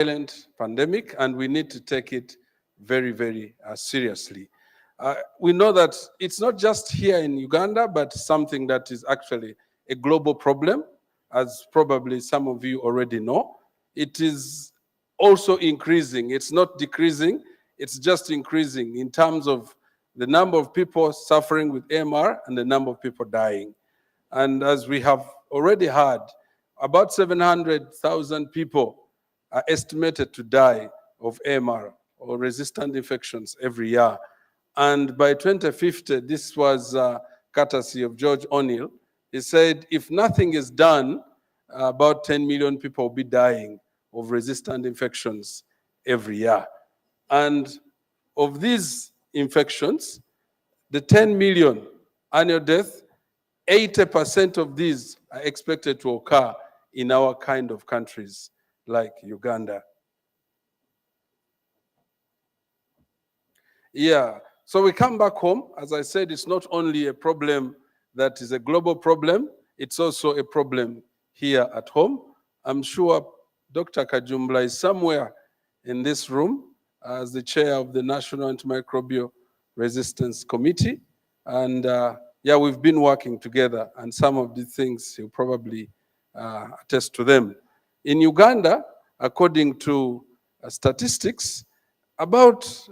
silent pandemic, and we need to take it very, very seriously. We know that it's not just here in Uganda, but something that is actually a global problem, as probably some of you already know. It is also increasing. It's not decreasing, it's just increasing in terms of the number of people suffering with AMR and the number of people dying. And as we have already heard, about 700,000 people are estimated to die of AMR or resistant infections every year. And by 2050, this was courtesy of George O'Neill. He said, if nothing is done, about 10 million people will be dying of resistant infections every year. And of these infections, the 10 million annual deaths, 80% of these are expected to occur in our kind of countries like Uganda. Yeah, so we come back home. As I said, it's not only a problem that is a global problem, it's also a problem here at home. I'm sure Dr. Kajumbla is somewhere in this room as the chair of the National Antimicrobial Resistance Committee. And yeah, we've been working together, and some of the things he'll probably attest to them. In Uganda, according to statistics, about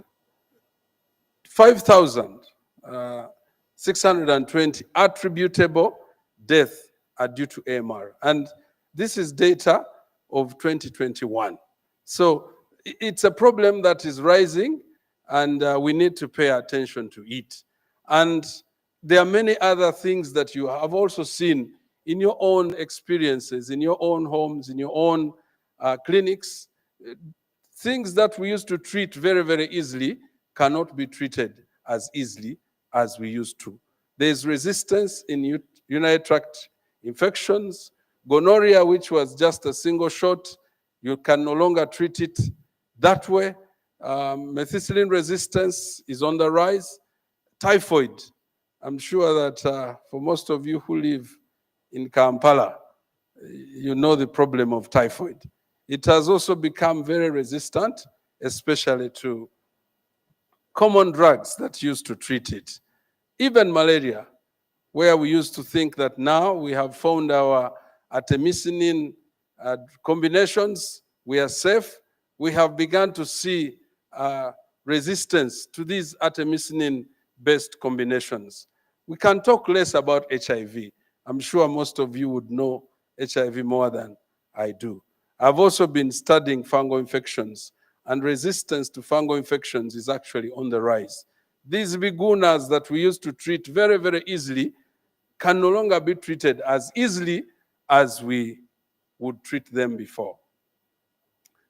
5,620 attributable deaths are due to AMR. And this is data of 2021. So it's a problem that is rising, and we need to pay attention to it. And there are many other things that you have also seen in your own experiences, in your own homes, in your own clinics. Things that we used to treat very, very easily cannot be treated as easily as we used to. There's resistance in urinary tract infections. Gonorrhea, which was just a single shot, you can no longer treat it that way. Methicillin resistance is on the rise. Typhoid, I'm sure that for most of you who live in Kampala, you know the problem of typhoid. It has also become very resistant, especially to common drugs that used to treat it. Even malaria, where we used to think that now we have found our artemisinin combinations, we are safe. We have begun to see resistance to these artemisinin-based combinations. We can talk less about HIV. I'm sure most of you would know HIV more than I do. I've also been studying fungal infections, and resistance to fungal infections is actually on the rise. These bigunas that we used to treat very, very easily can no longer be treated as easily as we would treat them before.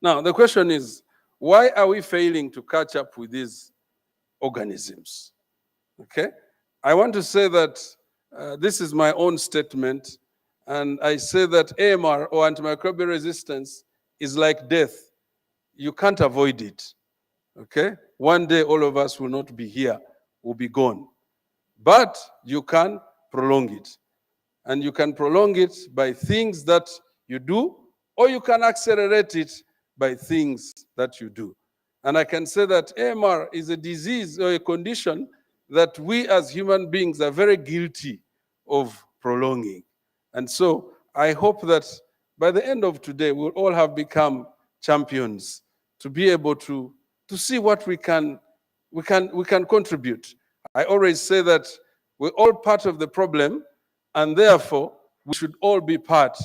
Now, the question is, why are we failing to catch up with these organisms? Okay? I want to say that this is my own statement, and I say that AMR, or antimicrobial resistance, is like death. You can't avoid it. Okay? One day all of us will not be here, we'll be gone. But you can prolong it. And you can prolong it by things that you do, or you can accelerate it by things that you do. And I can say that AMR is a disease or a condition that we as human beings are very guilty of prolonging. And so I hope that by the end of today, we'll all have become champions to be able to see what we can contribute. I always say that we're all part of the problem, and therefore we should all be part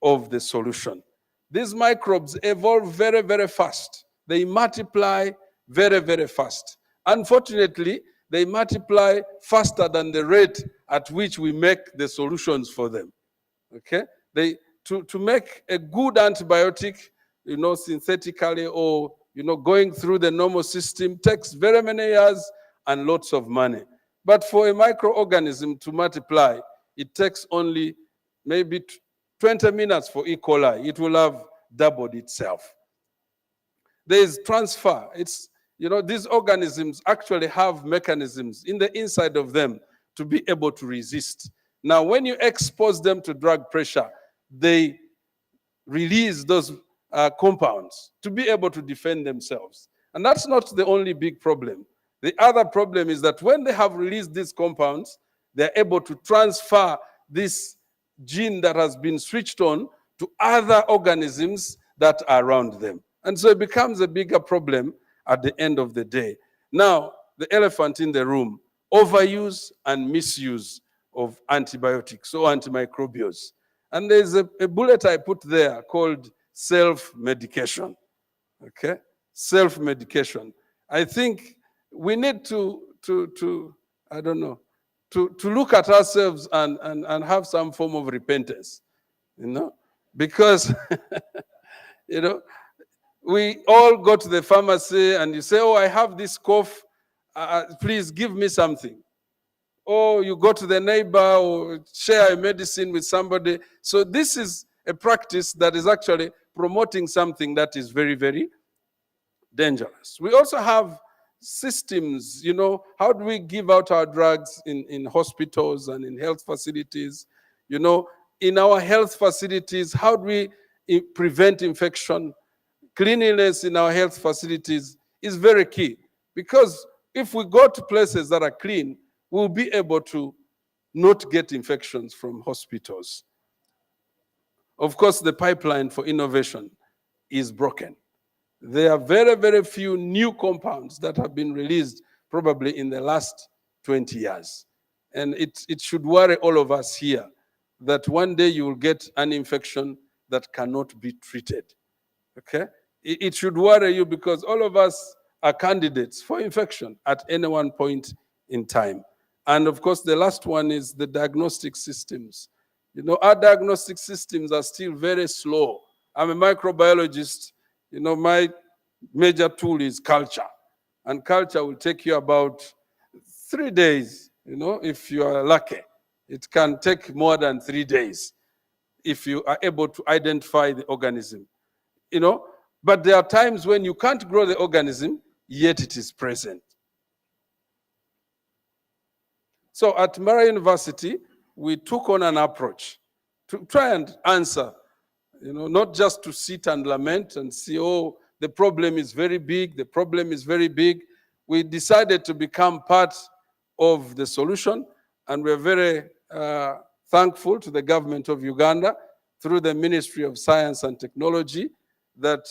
of the solution. These microbes evolve very, very fast. They multiply very, very fast. Unfortunately, they multiply faster than the rate at which we make the solutions for them. Okay? To make a good antibiotic, synthetically or going through the normal system takes very many years and lots of money. But for a microorganism to multiply, it takes only maybe 20 minutes for E. coli. It will have doubled itself. There is transfer. These organisms actually have mechanisms in the inside of them to be able to resist. Now, when you expose them to drug pressure, they release those compounds to be able to defend themselves. And that's not the only big problem. The other problem is that when they have released these compounds, they're able to transfer this gene that has been switched on to other organisms that are around them. And so it becomes a bigger problem at the end of the day. Now, the elephant in the room, overuse and misuse of antibiotics or antimicrobials. And there's a bullet I put there called self-medication. Okay? Self-medication. I think we need to I don't know, to look at ourselves and have some form of repentance, you know, because, you know, we all go to the pharmacy and you say, oh, I have this cough, please give me something. Or you go to the neighbor or share a medicine with somebody. So this is a practice that is actually promoting something that is very, very dangerous. We also have systems, you know, how do we give out our drugs in hospitals and in health facilities? You know, in our health facilities, how do we prevent infection? Cleanliness in our health facilities is very key, because if we go to places that are clean, we'll be able to not get infections from hospitals. Of course, the pipeline for innovation is broken. There are very, very few new compounds that have been released probably in the last 20 years. And it should worry all of us here that one day you will get an infection that cannot be treated. Okay? It should worry you, because all of us are candidates for infection at any one point in time. And of course, the last one is the diagnostic systems. You know, our diagnostic systems are still very slow. I'm a microbiologist. You know, my major tool is culture. And culture will take you about 3 days, you know, if you are lucky. It can take more than 3 days if you are able to identify the organism. You know, but there are times when you can't grow the organism, yet it is present. So at Mbarara University, we took on an approach to try and answer, you know, not just to sit and lament and see, oh, the problem is very big, the problem is very big. We decided to become part of the solution, and we're very thankful to the government of Uganda through the Ministry of Science and Technology that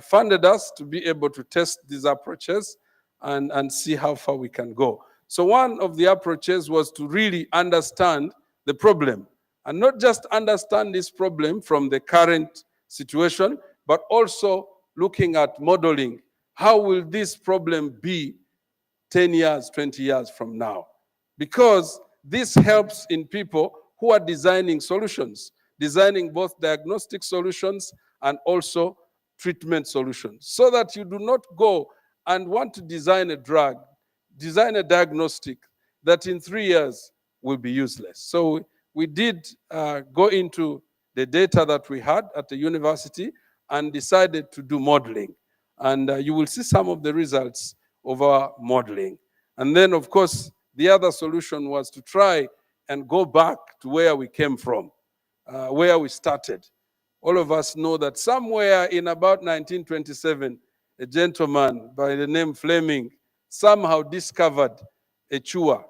funded us to be able to test these approaches and see how far we can go. So one of the approaches was to really understand the problem, and not just understand this problem from the current situation, but also looking at modeling. How will this problem be 10 years, 20 years from now? Because this helps in people who are designing solutions, designing both diagnostic solutions and also treatment solutions, so that you do not go and want to design a drug, design a diagnostic that in 3 years will be useless. So we did go into the data that we had at the university and decided to do modeling. And you will see some of the results of our modeling. And then, of course, the other solution was to try and go back to where we came from, where we started. All of us know that somewhere in about 1927, a gentleman by the name Fleming somehow discovered a cure.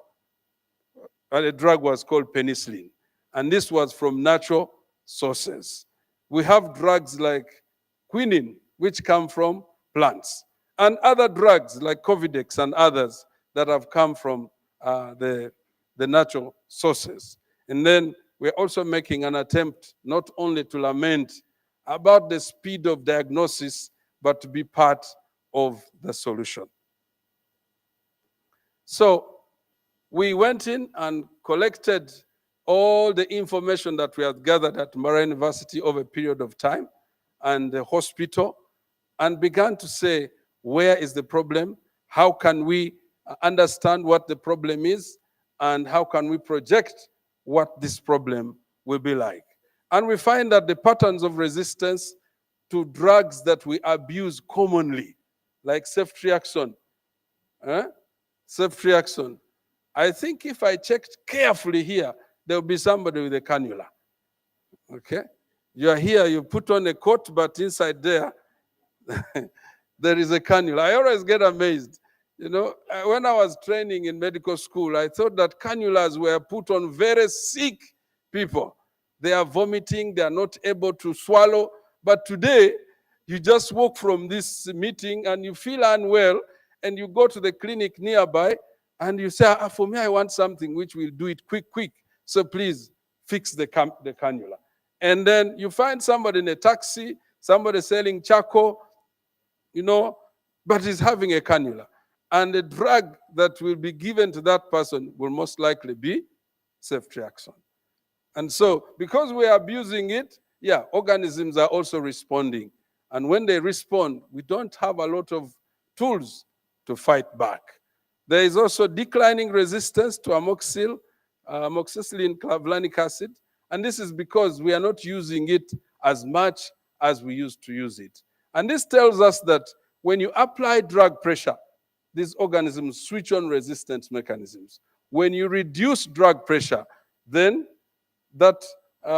The drug was called penicillin. And this was from natural sources. We have drugs like quinine, which come from plants, and other drugs like Covidex and others that have come from the natural sources. And then we're also making an attempt not only to lament about the speed of diagnosis, but to be part of the solution. So we went in and collected all the information that we had gathered at Mbarara University over a period of time and the hospital, and began to say, where is the problem? How can we understand what the problem is? And how can we project what this problem will be like? And we find that the patterns of resistance to drugs that we abuse commonly, like ceftriaxone, ceftriaxone. I think if I checked carefully here, there will be somebody with a cannula. Okay? You are here, you put on a coat, but inside there, there is a cannula. I always get amazed. You know, when I was training in medical school, I thought that cannulas were put on very sick people. They are vomiting, they are not able to swallow. But today, you just walk from this meeting and you feel unwell, and you go to the clinic nearby and you say, for me, I want something which will do it quick, quick. So please fix the cannula. And then you find somebody in a taxi, somebody selling charcoal, you know, but he's having a cannula. And the drug that will be given to that person will most likely be ceftriaxone. And so, because we are abusing it, yeah, organisms are also responding. And when they respond, we don't have a lot of tools to fight back. There is also declining resistance to amoxicillin clavulanic acid. And this is because we are not using it as much as we used to use it. And this tells us that when you apply drug pressure, these organisms switch on resistance mechanisms. When you reduce drug pressure, then that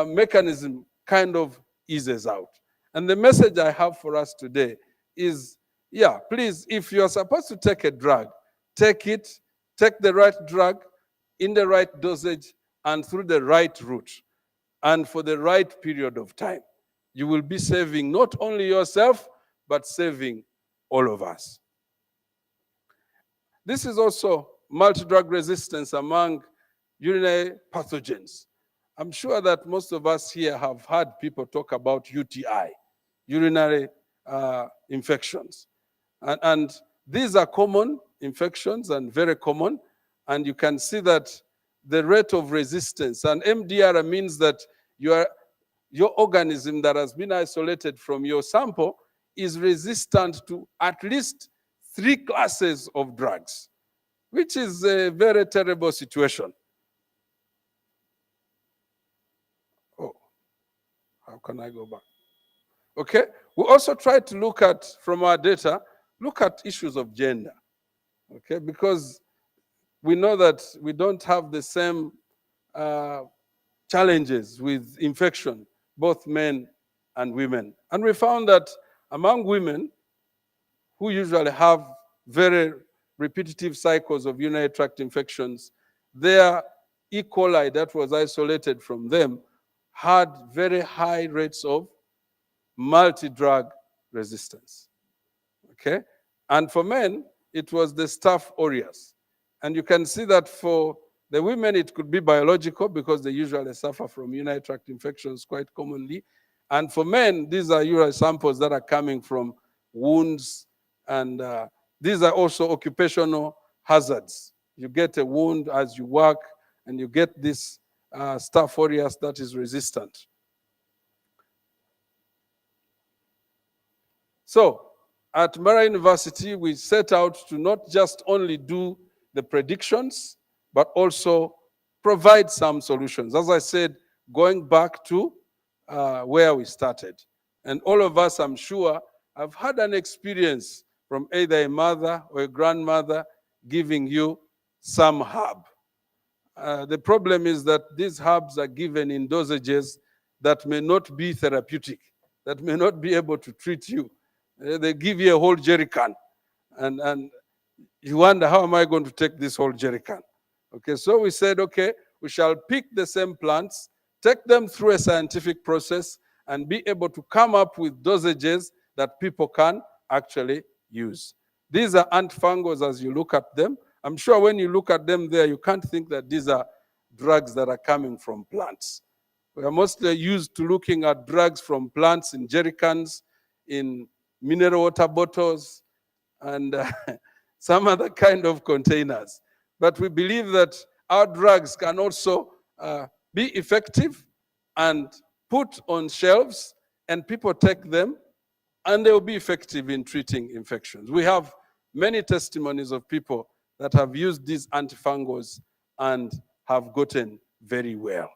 mechanism kind of eases out. And the message I have for us today is, yeah, please, if you're supposed to take a drug, take it, take the right drug in the right dosage and through the right route and for the right period of time. You will be saving not only yourself, but saving all of us. This is also multi-drug resistance among urinary pathogens. I'm sure that most of us here have heard people talk about UTI, urinary infections. And these are common infections and very common. And you can see that the rate of resistance, and MDR means that your organism that has been isolated from your sample is resistant to at least 3 classes of drugs, which is a very terrible situation. Oh, how can I go back? Okay, we also try to look at, from our data, look at issues of gender. Okay, because we know that we don't have the same challenges with infection, both men and women. And we found that among women who usually have very repetitive cycles of urinary tract infections, their E. coli that was isolated from them had very high rates of multi-drug resistance. Okay? And for men, it was the Staph aureus. And you can see that for the women, it could be biological because they usually suffer from urinary tract infections quite commonly. And for men, these are urinary samples that are coming from wounds, and these are also occupational hazards. You get a wound as you work, and you get this Staph aureus that is resistant. So, at Mbarara University, we set out to not just only do the predictions, but also provide some solutions. As I said, going back to where we started. And all of us, I'm sure, have had an experience from either a mother or a grandmother giving you some herb. The problem is that these herbs are given in dosages that may not be therapeutic, that may not be able to treat you. They give you a whole jerrycan, and you wonder, how am I going to take this whole jerrycan? Okay, so we said, okay, we shall pick the same plants, take them through a scientific process, and be able to come up with dosages that people can actually use. These are antifungals as you look at them. I'm sure when you look at them there, you can't think that these are drugs that are coming from plants. We are mostly used to looking at drugs from plants in jerrycans, in mineral water bottles, and some other kind of containers. But we believe that our drugs can also be effective and put on shelves, and people take them, and they will be effective in treating infections. We have many testimonies of people that have used these antifungals and have gotten very well.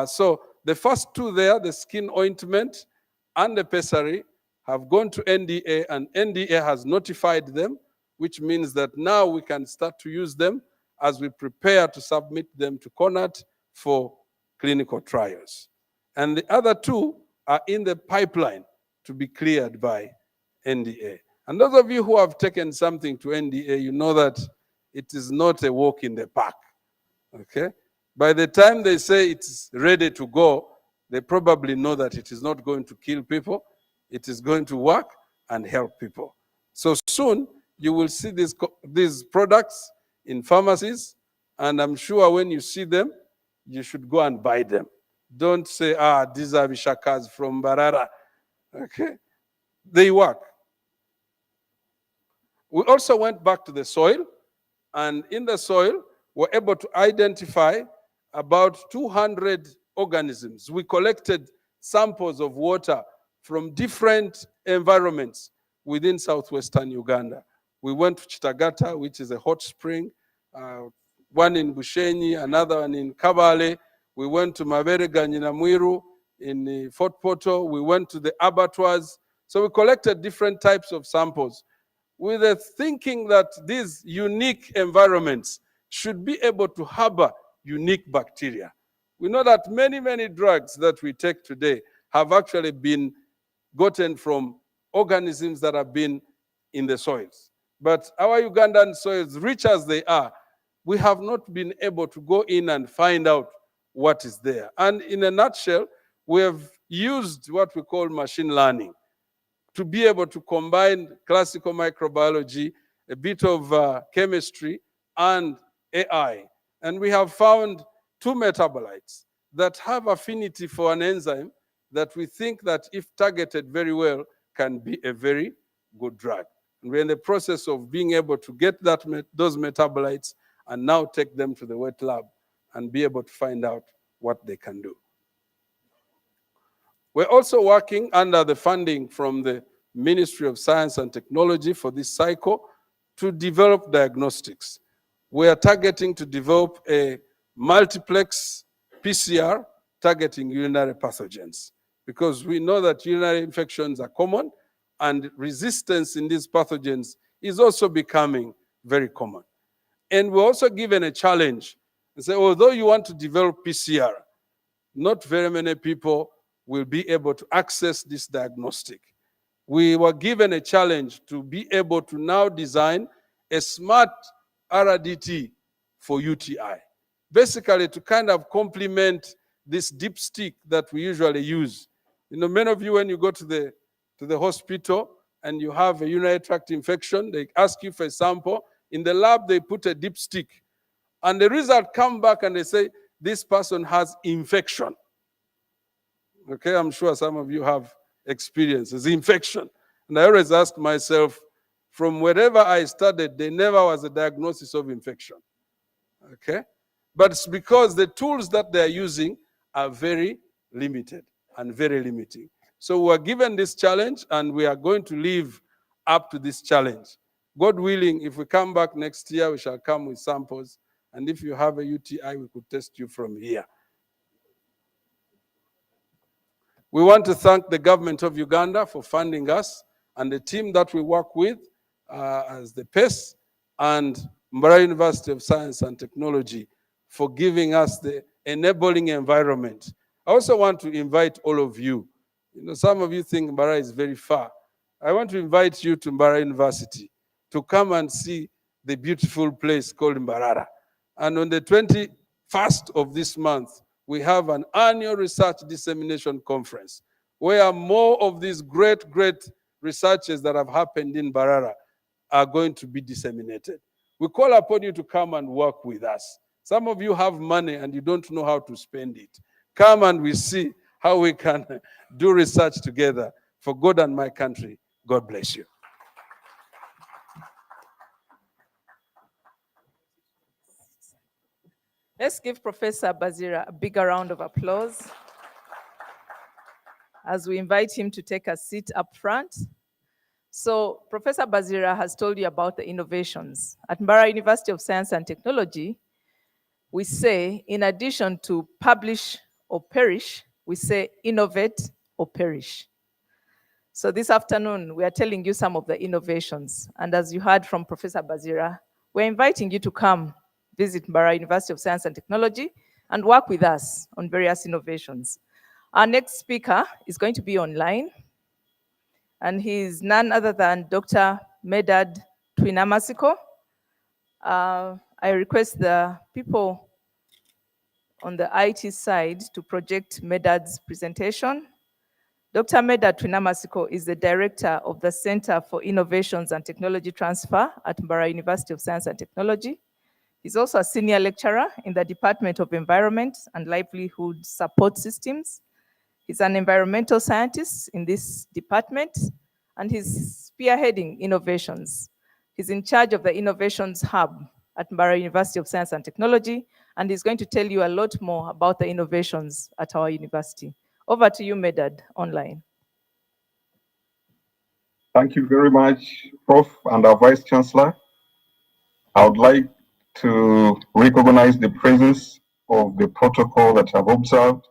So the first two there, the skin ointment and the pessary, have gone to NDA, and NDA has notified them, which means that now we can start to use them as we prepare to submit them to CONAT for clinical trials. And the other two are in the pipeline to be cleared by NDA. And those of you who have taken something to NDA, you know that it is not a walk in the park. Okay? By the time they say it's ready to go, they probably know that it is not going to kill people. It is going to work and help people. So soon, you will see these products in pharmacies, and I'm sure when you see them, you should go and buy them. Don't say, these are Vishakas from Mbarara. Okay? They work. We also went back to the soil, and in the soil, we're able to identify about 200 organisms. We collected samples of water from different environments within southwestern Uganda. We went to Chitagata, which is a hot spring, one in Bushenyi, another one in Kabale. We went to Maberega Nyinamwiru in Fort Portal. We went to the abattoirs. So we collected different types of samples with the thinking that these unique environments should be able to harbor unique bacteria. We know that many, many drugs that we take today have actually been gotten from organisms that have been in the soils. But our Ugandan soils, rich as they are, we have not been able to go in and find out what is there. And in a nutshell, we have used what we call machine learning to be able to combine classical microbiology, a bit of chemistry, and AI. And we have found 2 metabolites that have affinity for an enzyme that we think that if targeted very well can be a very good drug. And we're in the process of being able to get those metabolites and now take them to the wet lab and be able to find out what they can do. We're also working under the funding from the Ministry of Science and Technology for this cycle to develop diagnostics. We are targeting to develop a multiplex PCR targeting urinary pathogens because we know that urinary infections are common and resistance in these pathogens is also becoming very common. And we're also given a challenge and say, although you want to develop PCR, not very many people will be able to access this diagnostic. We were given a challenge to be able to now design a smart RDT for UTI. Basically, to kind of complement this dipstick that we usually use. You know, many of you, when you go to the hospital and you have a urinary tract infection, they ask you for a sample. In the lab, they put a dipstick. And the result come back and they say, this person has infection. Okay, I'm sure some of you have experiences, infection. And I always ask myself, from wherever I studied, there never was a diagnosis of infection. Okay? But it's because the tools that they're using are very limited and very limiting. So we're given this challenge and we are going to live up to this challenge. God willing, if we come back next year, we shall come with samples. And if you have a UTI, we could test you from here. We want to thank the government of Uganda for funding us and the team that we work with as the PES and Mbarara University of Science and Technology for giving us the enabling environment. I also want to invite all of you. You know, some of you think Mbarara is very far. I want to invite you to Mbarara University to come and see the beautiful place called Mbarara. And on the 21st of this month, we have an annual research dissemination conference where more of these great researches that have happened in Mbarara are going to be disseminated. We call upon you to come and work with us. Some of you have money and you don't know how to spend it. Come and we see how we can do research together for God and my country. God bless you. Let's give Professor Bazira a bigger round of applause as we invite him to take a seat up front. So Professor Bazira has told you about the innovations. At Mbarara University of Science and Technology, we say, in addition to publish or perish, we say innovate or perish. So this afternoon, we are telling you some of the innovations. And as you heard from Professor Bazira, we're inviting you to come visit Mbarara University of Science and Technology and work with us on various innovations. Our next speaker is going to be online, and he is none other than Dr. Medad Twinamasiko. I request the people on the IT side to project Medad's presentation. Dr. Medad Twinamasiko is the director of the Center for Innovations and Technology Transfer at Mbarara University of Science and Technology. He's also a senior lecturer in the Department of Environment and Livelihood Support Systems. He's an environmental scientist in this department, and he's spearheading innovations. He's in charge of the Innovations Hub at Mbarara University of Science and Technology, and he's going to tell you a lot more about the innovations at our university. Over to you, Medad, online. Thank you very much, Prof. and our Vice Chancellor. I would like to recognize the presence of the protocol that I've observed,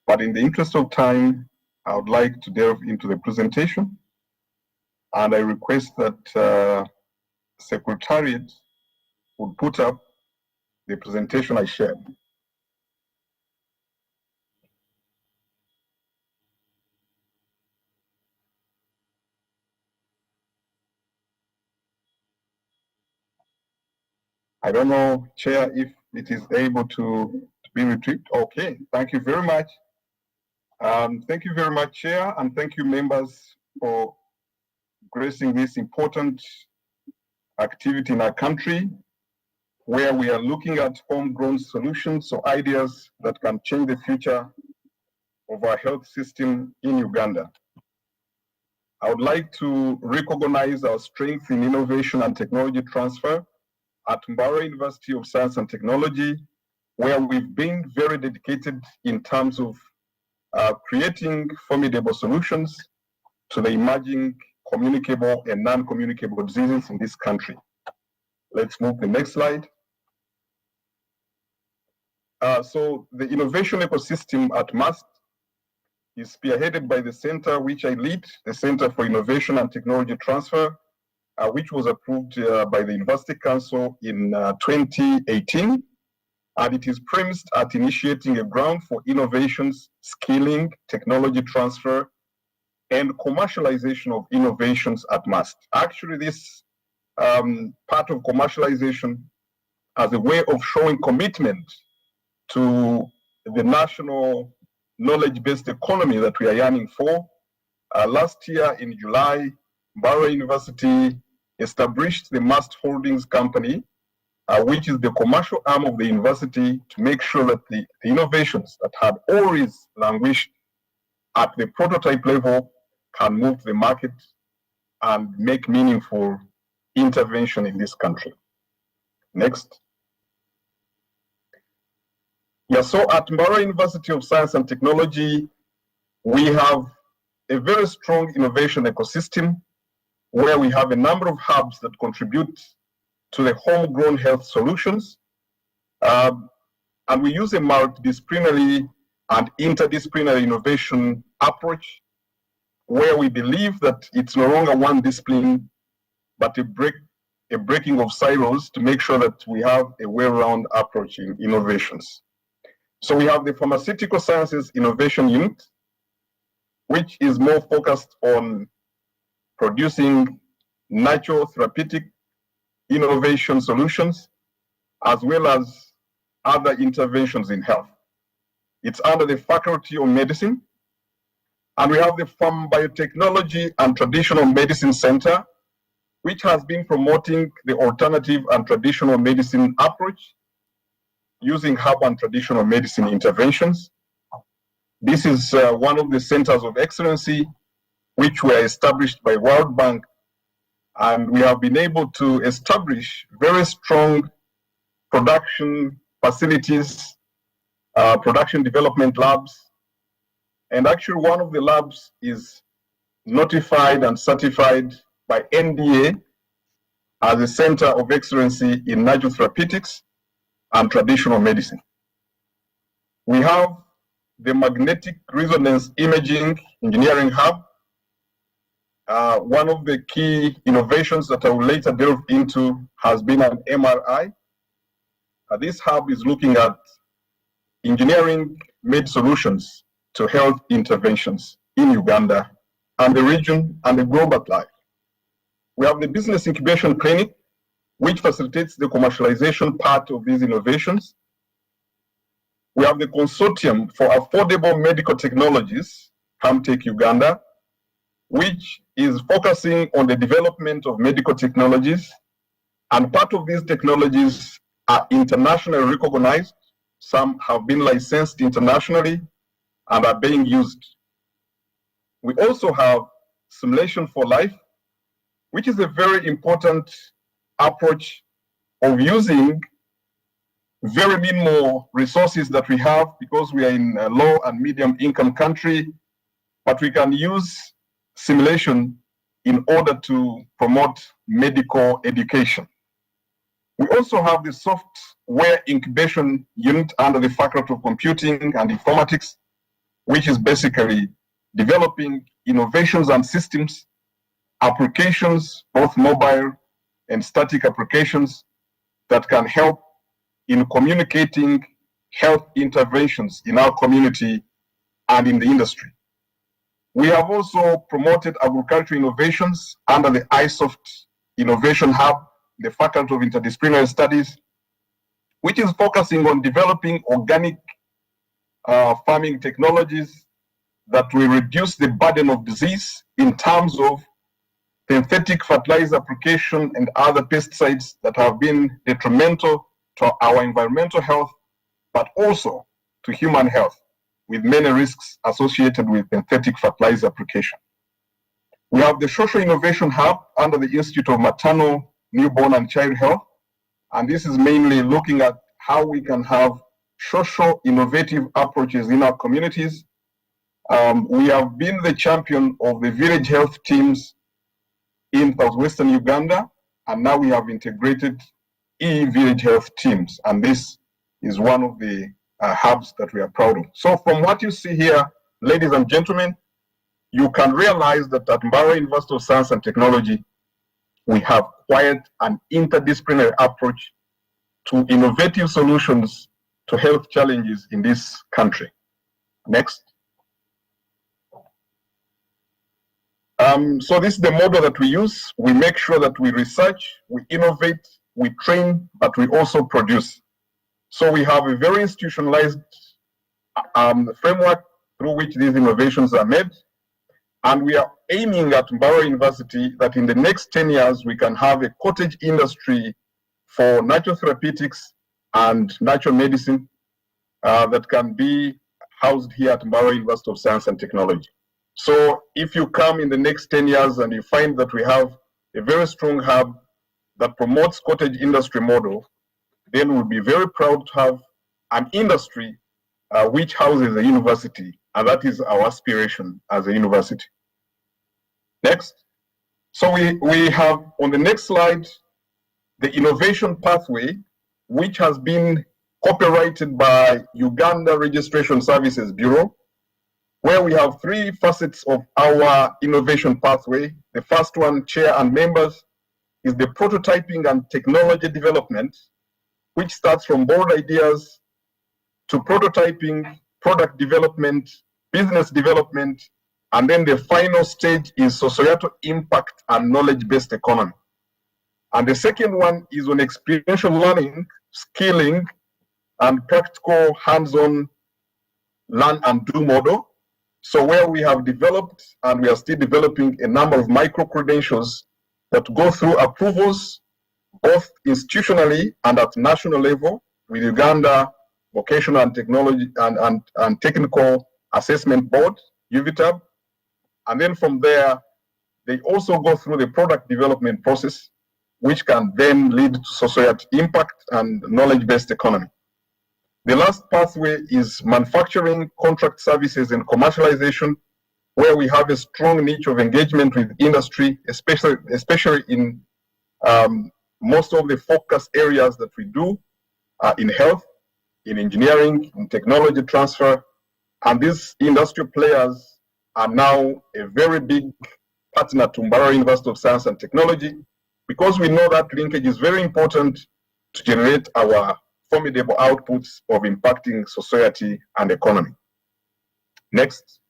but in the interest of time, I would like to delve into the presentation, and I request that Secretariat would put up the presentation I shared. I don't know, Chair, if it is able to be retrieved. Okay, thank you very much. Thank you very much, Chair, and thank you, members, for gracing this important activity in our country, where we are looking at homegrown solutions or ideas that can change the future of our health system in Uganda. I would like to recognize our strength in innovation and technology transfer at Mbarara University of Science and Technology, where we've been very dedicated in terms of creating formidable solutions to the emerging communicable and non-communicable diseases in this country. Let's move to the next slide. So the innovation ecosystem at MUST is spearheaded by the center which I lead, the Center for Innovation and Technology Transfer, which was approved by the University Council in 2018. And it is premised at initiating a ground for innovations, skilling, technology transfer, and commercialization of innovations at MUST. Actually, this part of commercialization as a way of showing commitment to the national knowledge-based economy that we are yearning for. Last year in July, Mbarara University established the MUST Holdings Company, which is the commercial arm of the university, to make sure that the innovations that had always languished at the prototype level can move to the market and make meaningful intervention in this country. Next. Yeah, so at Mbarara University of Science and Technology, we have a very strong innovation ecosystem where we have a number of hubs that contribute to the homegrown health solutions. And we use a multidisciplinary and interdisciplinary innovation approach where we believe that it's no longer one discipline, but a breaking of silos to make sure that we have a well-rounded approach in innovations. So we have the Pharmaceutical Sciences Innovation Unit, which is more focused on producing natural therapeutic innovation solutions, as well as other interventions in health. It's under the Faculty of Medicine. And we have the Pharm Biotechnology and Traditional Medicine Center, which has been promoting the alternative and traditional medicine approach using herb and traditional medicine interventions. This is one of the centers of excellency which were established by World Bank, and we have been able to establish very strong production facilities, production development labs, and actually one of the labs is notified and certified by NDA as a center of excellency in natural therapeutics and traditional medicine. We have the magnetic resonance imaging engineering hub. One of the key innovations that I will later delve into has been an MRI. This hub is looking at engineering made solutions to health interventions in Uganda and the region and the globe at large. We have the Business Incubation Clinic, which facilitates the commercialization part of these innovations. We have the Consortium for Affordable Medical Technologies, HAMTech Uganda, which is focusing on the development of medical technologies. And part of these technologies are internationally recognized. Some have been licensed internationally and are being used. We also have Simulation for Life, which is a very important approach of using very minimal resources that we have because we are in a low and medium income country, but we can use simulation in order to promote medical education. We also have the software incubation unit under the Faculty of Computing and Informatics, which is basically developing innovations and systems, applications, both mobile and static applications that can help in communicating health interventions in our community and in the industry. We have also promoted agricultural innovations under the iSoft Innovation Hub, the Faculty of Interdisciplinary Studies, which is focusing on developing organic farming technologies that will reduce the burden of disease in terms of synthetic fertilizer application and other pesticides that have been detrimental to our environmental health, but also to human health, with many risks associated with synthetic fertilizer application. We have the Social Innovation Hub under the Institute of Maternal, Newborn and Child Health, and this is mainly looking at how we can have social innovative approaches in our communities. We have been the champion of the village health teams in southwestern Uganda, and now we have integrated village health teams, and this is one of the hubs that we are proud of. So from what you see here, ladies and gentlemen, you can realize that at Mbarara University of Science and Technology, we have quite an interdisciplinary approach to innovative solutions to health challenges in this country. Next. So this is the model that we use. We make sure that we research, we innovate, we train, but we also produce. So we have a very institutionalized framework through which these innovations are made. And we are aiming at Mbarara University that in the next 10 years, we can have a cottage industry for natural therapeutics and natural medicine that can be housed here at Mbarara University of Science and Technology. So if you come in the next 10 years and you find that we have a very strong hub that promotes cottage industry model, then we'll be very proud to have an industry which houses a university, and that is our aspiration as a university. Next. So we have on the next slide, the innovation pathway, which has been copyrighted by Uganda Registration Services Bureau, where we have three facets of our innovation pathway. The first one, chair and members, is the prototyping and technology development, which starts from bold ideas to prototyping, product development, business development, and then the final stage is societal impact and knowledge-based economy. And the second one is on experiential learning, skilling, and practical hands-on learn and do model. So where we have developed and we are still developing a number of micro-credentials that go through approvals, both institutionally and at national level with Uganda Vocational and Technology and Technical Assessment Board, UVTAB. And then from there, they also go through the product development process, which can then lead to societal impact and knowledge-based economy. The last pathway is manufacturing, contract services, and commercialization, where we have a strong niche of engagement with industry, especially in most of the focus areas that we do in health, in engineering, in technology transfer. And these industrial players are now a very big partner to Mbarara University of Science and Technology, because we know that linkage is very important to generate our formidable outputs of impacting society and economy. Next.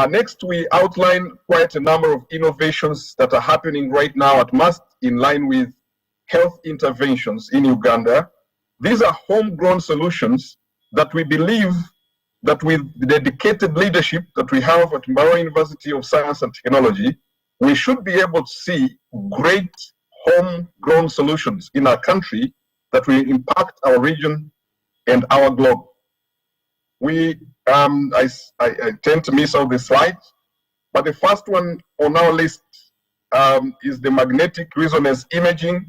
Next, we outline quite a number of innovations that are happening right now at MUST in line with health interventions in Uganda. These are homegrown solutions that we believe that with the dedicated leadership that we have at Mbarara University of Science and Technology, we should be able to see great homegrown solutions in our country that will impact our region and our globe. I tend to miss all the slides, but the first one on our list is the magnetic resonance imaging,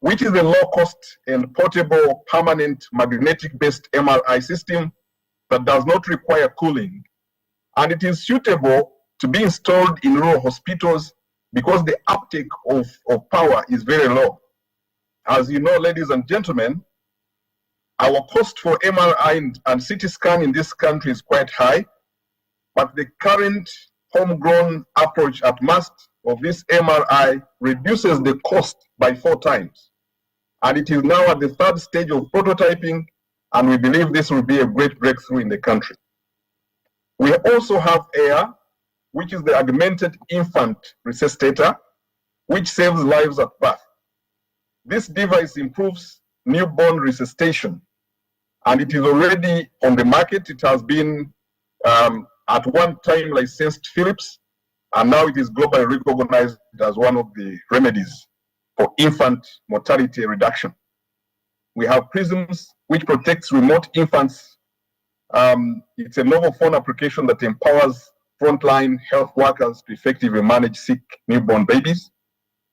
which is a low-cost and portable permanent magnetic-based MRI system that does not require cooling. And it is suitable to be installed in rural hospitals because the uptake of power is very low. As you know, ladies and gentlemen, our cost for MRI and CT scan in this country is quite high, but the current homegrown approach at MUST of this MRI reduces the cost by 4 times. And it is now at the 3rd stage of prototyping, and we believe this will be a great breakthrough in the country. We also have AIR, which is the augmented infant resuscitator, which saves lives at birth. This device improves newborn resuscitation, and it is already on the market. It has been at one time licensed Philips, and now it is globally recognized as one of the remedies for infant mortality reduction. We have PRISMS, which protects remote infants. It's a novel phone application that empowers frontline health workers to effectively manage sick newborn babies.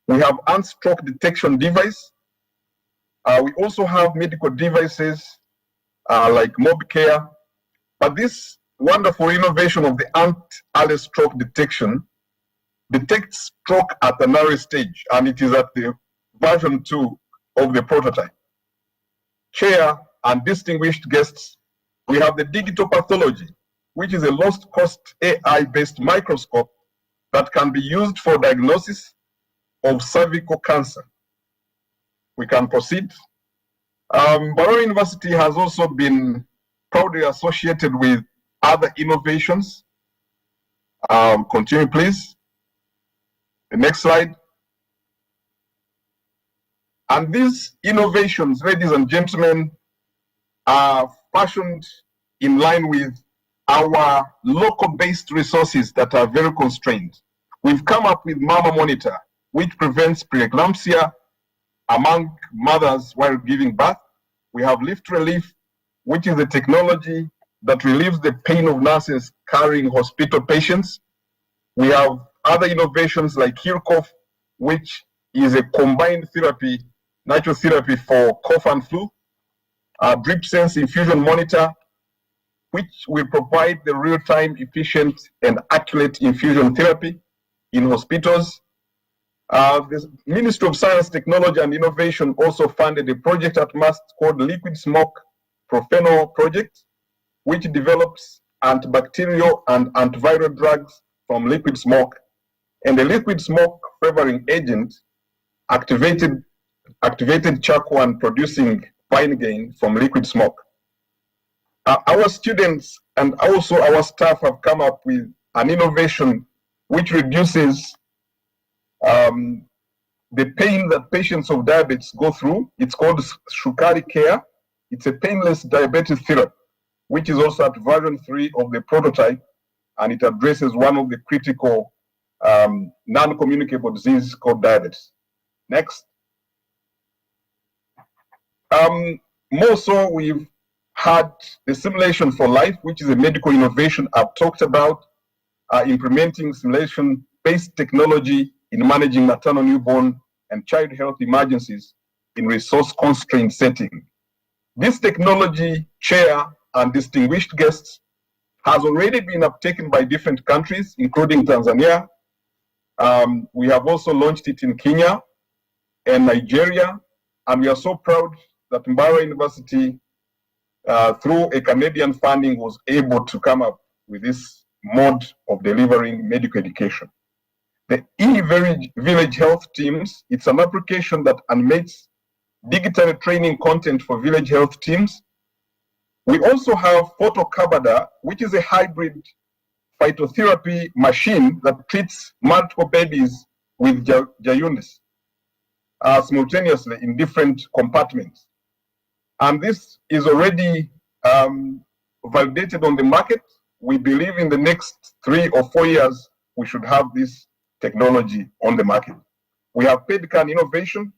We have stroke detection device. We also have medical devices like MobCare, but this wonderful innovation of the early stroke detection detects stroke at an early stage, and it is at the version 2 of the prototype. Chair and distinguished guests, we have the digital pathology, which is a low-cost AI-based microscope that can be used for diagnosis of cervical cancer. We can proceed. Mbarara University has also been proudly associated with other innovations. Continue, please. The next slide. And these innovations, ladies and gentlemen, are fashioned in line with our local-based resources that are very constrained. We've come up with Mama Monitor, which prevents preeclampsia among mothers while giving birth. We have Lift Relief, which is a technology that relieves the pain of nurses carrying hospital patients. We have other innovations like HealCough, which is a combined therapy, natural therapy for cough and flu. Drip Sense Infusion Monitor, which will provide the real-time, efficient, and accurate infusion therapy in hospitals. The Ministry of Science, Technology, and Innovation also funded a project at MUST called Liquid Smoke Profenol Project, which develops antibacterial and antiviral drugs from liquid smoke. And the liquid smoke flavoring agent activated charcoal and producing fine gain from liquid smoke. Our students and also our staff have come up with an innovation which reduces the pain that patients of diabetes go through. It's called Shukari Care. It's a painless diabetes therapy, which is also at version 3 of the prototype, and it addresses one of the critical non-communicable diseases called diabetes. Next. More so, we've had the Simulation for Life, which is a medical innovation I've talked about, implementing simulation-based technology in managing maternal, newborn, and child health emergencies in resource-constrained setting. This technology, Chair and distinguished guests, has already been uptaken by different countries, including Tanzania. We have also launched it in Kenya and Nigeria, and we are so proud that Mbarara University, through a Canadian funding, was able to come up with this mode of delivering medical education. The e-village health teams, it's an application that animates digital training content for village health teams. We also have photocarbada, which is a hybrid phytotherapy machine that treats multiple babies with jaundice simultaneously in different compartments. And this is already validated on the market. We believe in the next 3 or 4 years, we should have this technology on the market. We have PEDCAN innovation,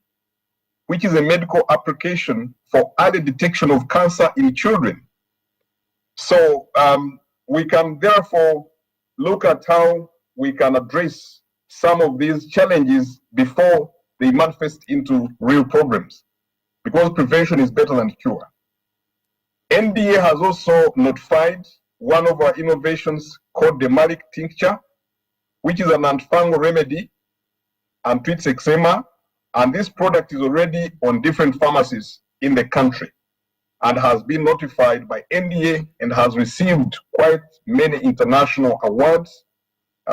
which is a medical application for early detection of cancer in children. So we can therefore look at how we can address some of these challenges before they manifest into real problems, because prevention is better than cure. NDA has also notified one of our innovations called the Malic tincture, which is an antifungal remedy and treats eczema. And this product is already on different pharmacies in the country and has been notified by NDA and has received quite many international awards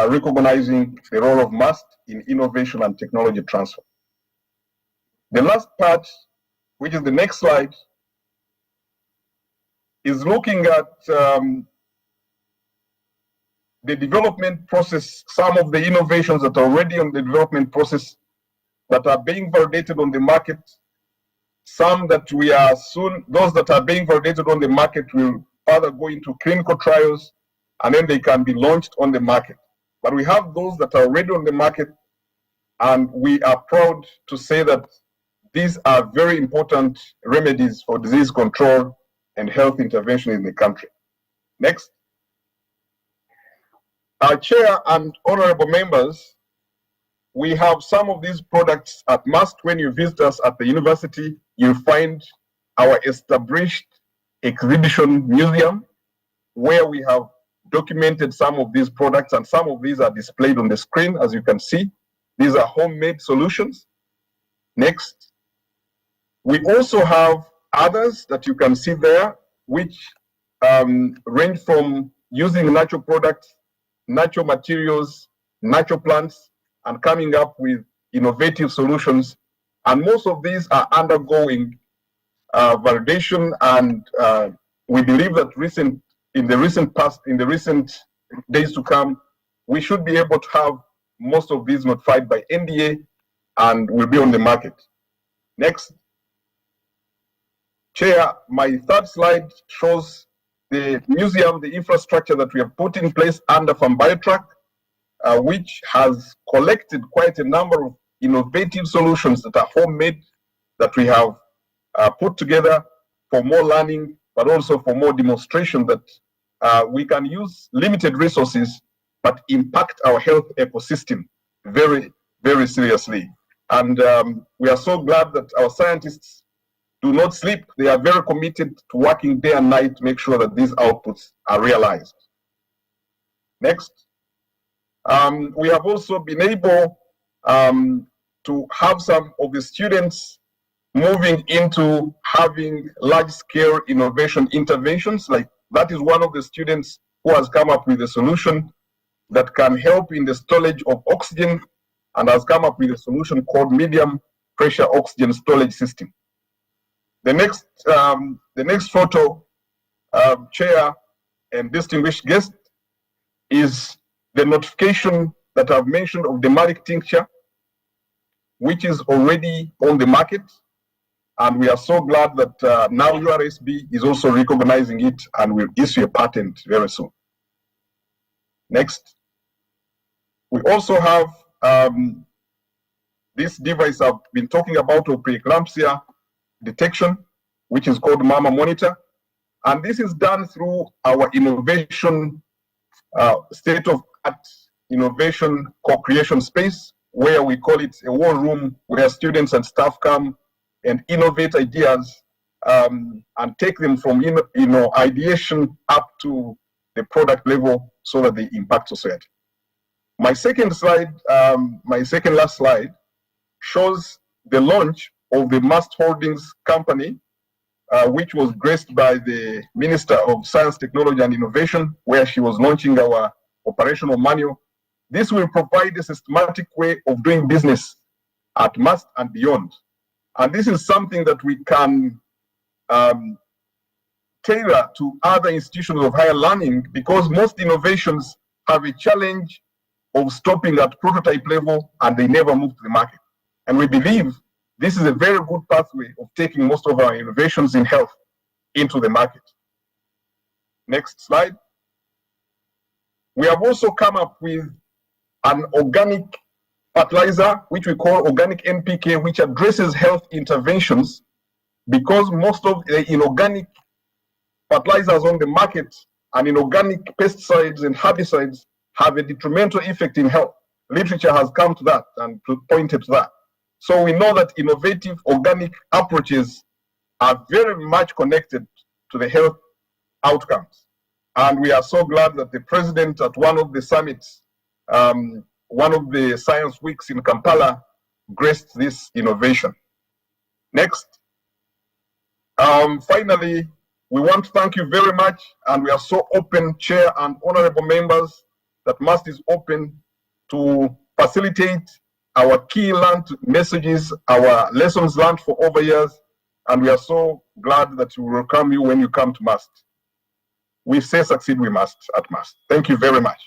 recognizing the role of MUST in innovation and technology transfer. The last part, which is the next slide, is looking at the development process, some of the innovations that are already on the development process that are being validated on the market, some that we are soon, those that are being validated on the market will further go into clinical trials and then they can be launched on the market. But we have those that are already on the market, and we are proud to say that these are very important remedies for disease control and health intervention in the country. Next. Our chair and honorable members, we have some of these products at MUST. When you visit us at the university, you'll find our established exhibition museum where we have documented some of these products, and some of these are displayed on the screen, as you can see. These are homemade solutions. Next. We also have others that you can see there, which range from using natural products, natural materials, natural plants, and coming up with innovative solutions. And most of these are undergoing validation, and we believe that in the recent days to come, we should be able to have most of these notified by NDA and will be on the market. Next. Chair, my third slide shows the museum, the infrastructure that we have put in place under FarmBioTrack, which has collected quite a number of innovative solutions that are homemade, that we have put together for more learning, but also for more demonstration that we can use limited resources, but impact our health ecosystem very, very seriously. And we are so glad that our scientists do not sleep. They are very committed to working day and night to make sure that these outputs are realized. Next. We have also been able to have some of the students moving into having large-scale innovation interventions. Like, that is one of the students who has come up with a solution that can help in the storage of oxygen, and has come up with a solution called medium pressure oxygen storage system. The next photo, Chair and distinguished guest, is the notification that I've mentioned of the Malic tincture, which is already on the market. And we are so glad that now URSB is also recognizing it and will issue a patent very soon. Next. We also have this device I've been talking about of preeclampsia detection, which is called Mama Monitor. And this is done through our innovation, state-of-art innovation co-creation space, where we call it a war room, where students and staff come and innovate ideas and take them from ideation up to the product level so that they impact society. My second slide, my second last slide, shows the launch of the MUST Holdings company, which was graced by the Minister of Science, Technology and Innovation, where she was launching our operational manual. This will provide a systematic way of doing business at MUST and beyond. And this is something that we can tailor to other institutions of higher learning, because most innovations have a challenge of stopping at prototype level and they never move to the market. And we believe this is a very good pathway of taking most of our innovations in health into the market. Next slide. We have also come up with an organic fertilizer, which we call organic NPK, which addresses health interventions, because most of the inorganic fertilizers on the market and inorganic pesticides and herbicides have a detrimental effect in health. Literature has come to that and pointed to that. So we know that innovative organic approaches are very much connected to the health outcomes. And we are so glad that the president at one of the summits, one of the science weeks in Kampala, graced this innovation. Next. Finally, we want to thank you very much, and we are so open, Chair and honorable members, that MAST is open to facilitate our key learned messages, our lessons learned for over years, and we are so glad that we will welcome you when you come to MAST. We say succeed we must at MAST. Thank you very much.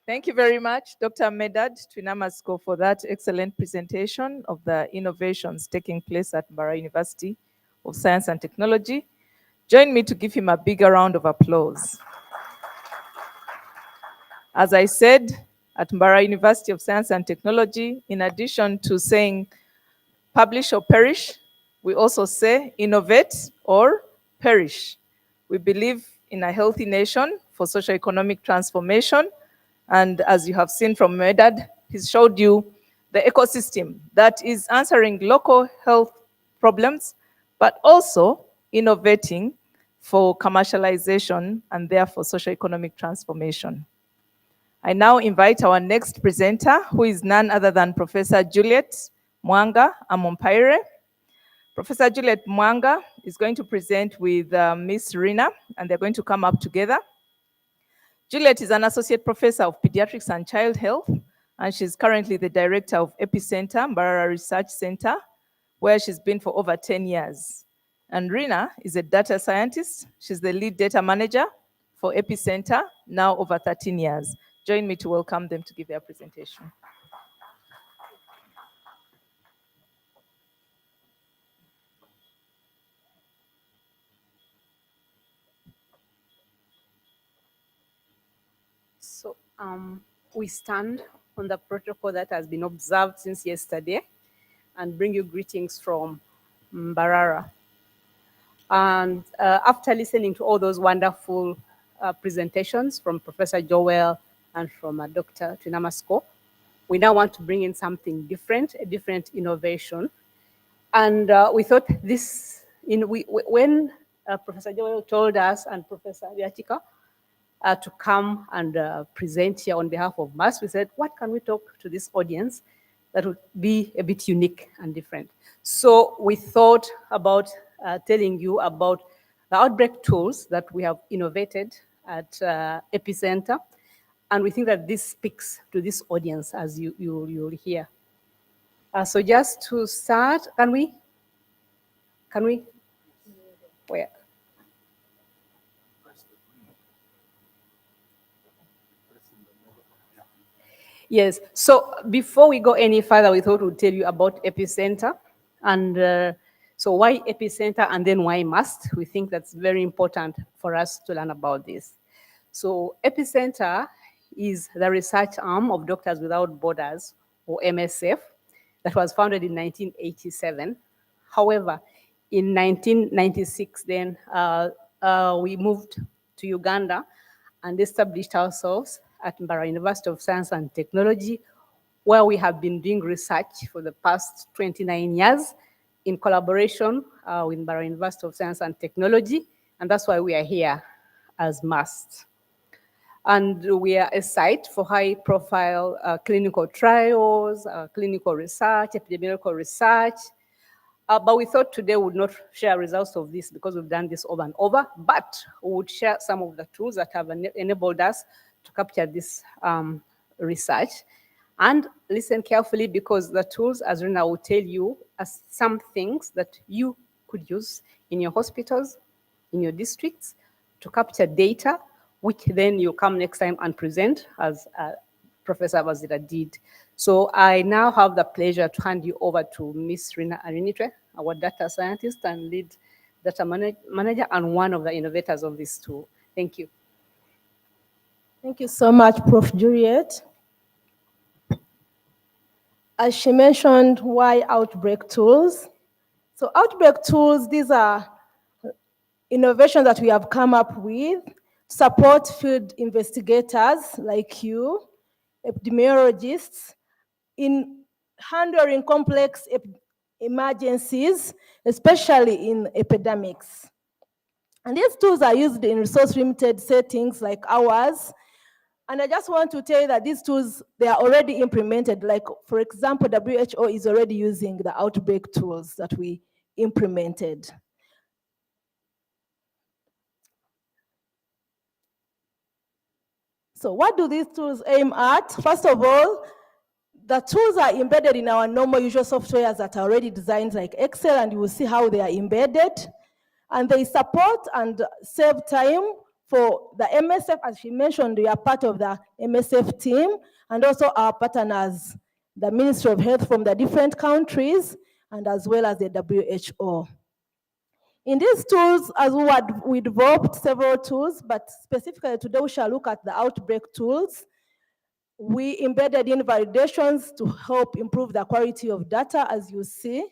Thank you very much, Dr. Medad Twinamasco, for that excellent presentation of the innovations taking place at Mbarara University of Science and Technology. Join me to give him a bigger round of applause. As I said, at Mbarara University of Science and Technology, in addition to saying publish or perish, we also say innovate or perish. We believe in a healthy nation for socio-economic transformation. And as you have seen from Medad, he's showed you the ecosystem that is answering local health problems, but also innovating for commercialization and therefore socio-economic transformation. I now invite our next presenter, who is none other than Professor Juliet Mwanga Amompaire. Professor Juliet Mwanga is going to present with Miss Rina, and they're going to come up together. Juliet is an associate professor of pediatrics and child health, and she's currently the director of Epicenter, Mbarara Research Center, where she's been for over 10 years. And Rina is a data scientist. She's the lead data manager for Epicenter, now over 13 years. Join me to welcome them to give their presentation. So we stand on the protocol that has been observed since yesterday and bring you greetings from Mbarara. And after listening to all those wonderful presentations from Professor Joel and from Dr. Twinamasco, we now want to bring in something different, a different innovation. And we thought this, when Professor Joel told us and Professor Viachika to come and present here on behalf of MAST, we said, what can we talk to this audience that would be a bit unique and different? So we thought about telling you about the outbreak tools that we have innovated at Epicenter. And we think that this speaks to this audience, as you'll hear. So just to start, can we? Where? Yes, so before we go any further, we thought we'd tell you about Epicenter. And so why Epicenter and then why MAST? We think that's very important for us to learn about this. So Epicenter is the research arm of Doctors Without Borders, or MSF, that was founded in 1987. However, in 1996, then we moved to Uganda and established ourselves at Mbarara University of Science and Technology, where we have been doing research for the past 29 years in collaboration with Mbarara University of Science and Technology, and that's why we are here as MAST. And we are a site for high-profile clinical trials, clinical research, epidemiological research. But we thought today we would not share results of this because we've done this over and over, but we would share some of the tools that have enabled us to capture this research. And listen carefully, because the tools, as Rina will tell you, are some things that you could use in your hospitals, in your districts to capture data, which then you come next time and present as Professor Bazira did. So I now have the pleasure to hand you over to Ms. Rina Arinitwe, our data scientist and lead data manager and one of the innovators of this tool. Thank you. Thank you so much, Prof. Juliet. As she mentioned, why outbreak tools? So outbreak tools, these are innovations that we have come up with to support field investigators like you, epidemiologists, in handling complex emergencies, especially in epidemics. And these tools are used in resource-limited settings like ours. And I just want to tell you that these tools, they are already implemented. Like, for example, WHO is already using the outbreak tools that we implemented. So what do these tools aim at? First of all, the tools are embedded in our normal usual softwares that are already designed like Excel, and you will see how they are embedded. And they support and save time for the MSF. As she mentioned, we are part of the MSF team, and also our partners, the Ministry of Health from the different countries, and as well as the WHO. In these tools, as we developed several tools, but specifically today we shall look at the outbreak tools. We embedded in validations to help improve the quality of data, as you see,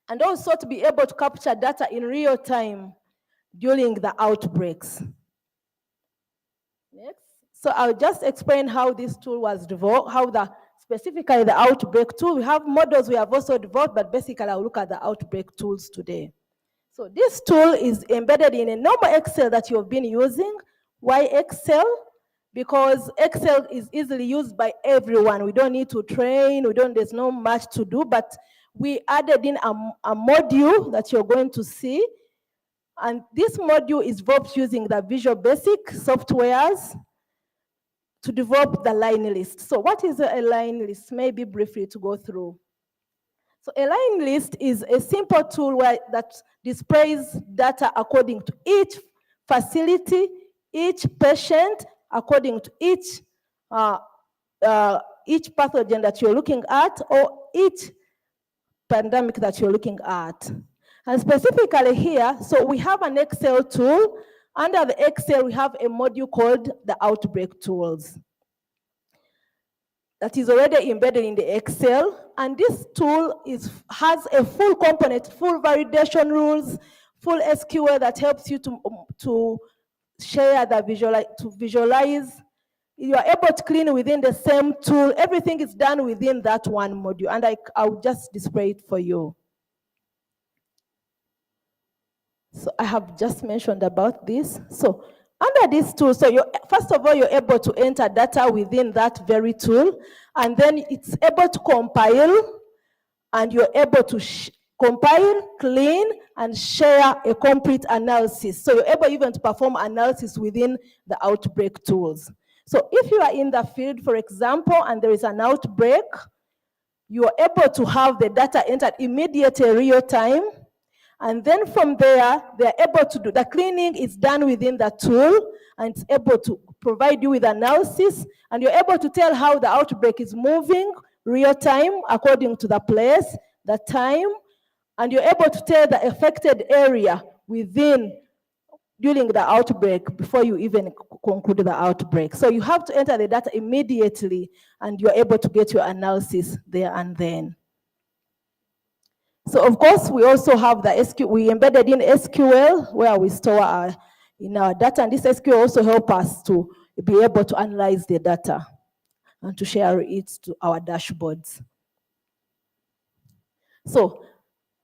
and also to be able to capture data in real time during the outbreaks. Next. So I'll just explain how this tool was developed, specifically the outbreak tool. We have models we have also developed, but basically I'll look at the outbreak tools today. So this tool is embedded in a normal Excel that you've been using. Why Excel? Because Excel is easily used by everyone. We don't need to train, there's not much to do, but we added in a module that you're going to see. And this module is developed using the Visual Basic softwares to develop the line list. So what is a line list? Maybe briefly to go through. So a line list is a simple tool that displays data according to each facility, each patient, according to each pathogen that you're looking at, or each pandemic that you're looking at. And specifically here, so we have an Excel tool. Under the Excel, we have a module called the outbreak tools that is already embedded in the Excel. And this tool has a full component, full validation rules, full SQL that helps you to share to visualize. You are able to clean within the same tool. Everything is done within that one module. And I'll just display it for you. So I have just mentioned about this. So under this tool, so first of all, you're able to enter data within that very tool, and then it's able to compile, and you're able to compile, clean, and share a complete analysis. So you're able even to perform analysis within the outbreak tools. So if you are in the field, for example, and there is an outbreak, you are able to have the data entered immediately, real time. And then from there, they're able to do, the cleaning is done within the tool, and it's able to provide you with analysis, and you're able to tell how the outbreak is moving real time according to the place, the time, and you're able to tell the affected area during the outbreak before you even conclude the outbreak. So you have to enter the data immediately, and you're able to get your analysis there and then. So of course, we also have the SQL, we embedded in SQL where we store in our data, and this SQL also helps us to be able to analyze the data and to share it to our dashboards. So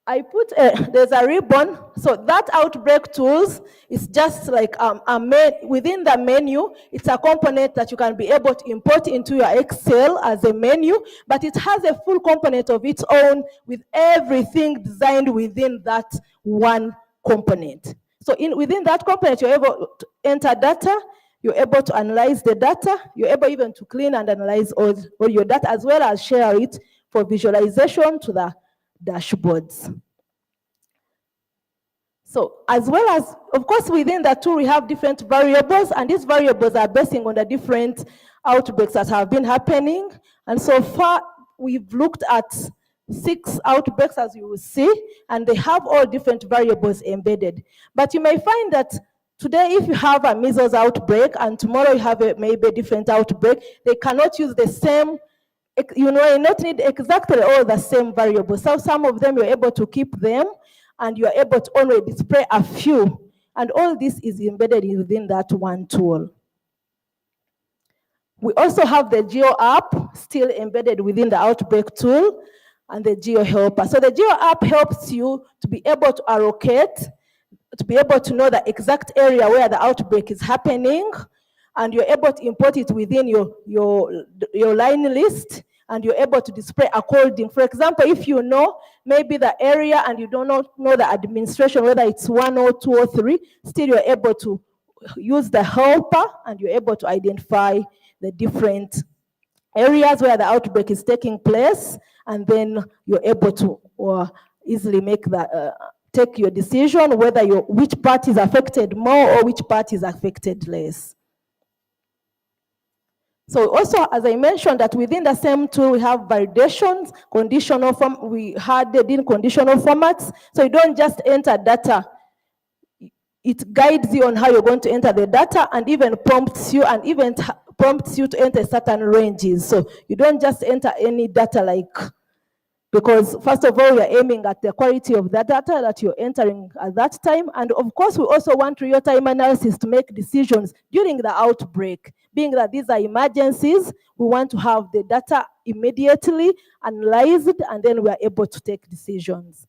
I put, there's a ribbon, so that outbreak tools is just like within the menu, it's a component that you can be able to import into your Excel as a menu, but it has a full component of its own with everything designed within that one component. So within that component, you're able to enter data, you're able to analyze the data, you're able even to clean and analyze all your data, as well as share it for visualization to the dashboards. So as well as, of course, within that tool, we have different variables, and these variables are basing on the different outbreaks that have been happening. And so far, we've looked at 6 outbreaks, as you will see, and they have all different variables embedded. But you may find that today, if you have a measles outbreak, and tomorrow you have maybe a different outbreak, they cannot use the same, you not need exactly all the same variables. So some of them you're able to keep them, and you're able to only display a few. And all this is embedded within that one tool. We also have the Geo app still embedded within the outbreak tool and the Geo helper. So the Geo app helps you to be able to allocate, to be able to know the exact area where the outbreak is happening, and you're able to import it within your line list, and you're able to display according. For example, if you know maybe the area and you do not know the administration, whether it's 1 or 2 or 3, still you're able to use the helper, and you're able to identify the different areas where the outbreak is taking place, and then you're able to easily make the take your decision whether which part is affected more or which part is affected less. So also, as I mentioned, that within the same tool, we have validations, conditional form, we had it in conditional formats. So you don't just enter data. It guides you on how you're going to enter the data, and even prompts you to enter certain ranges. So you don't just enter any data because first of all, you're aiming at the quality of the data that you're entering at that time. And of course, we also want real-time analysis to make decisions during the outbreak. Being that these are emergencies, we want to have the data immediately analyzed, and then we are able to take decisions.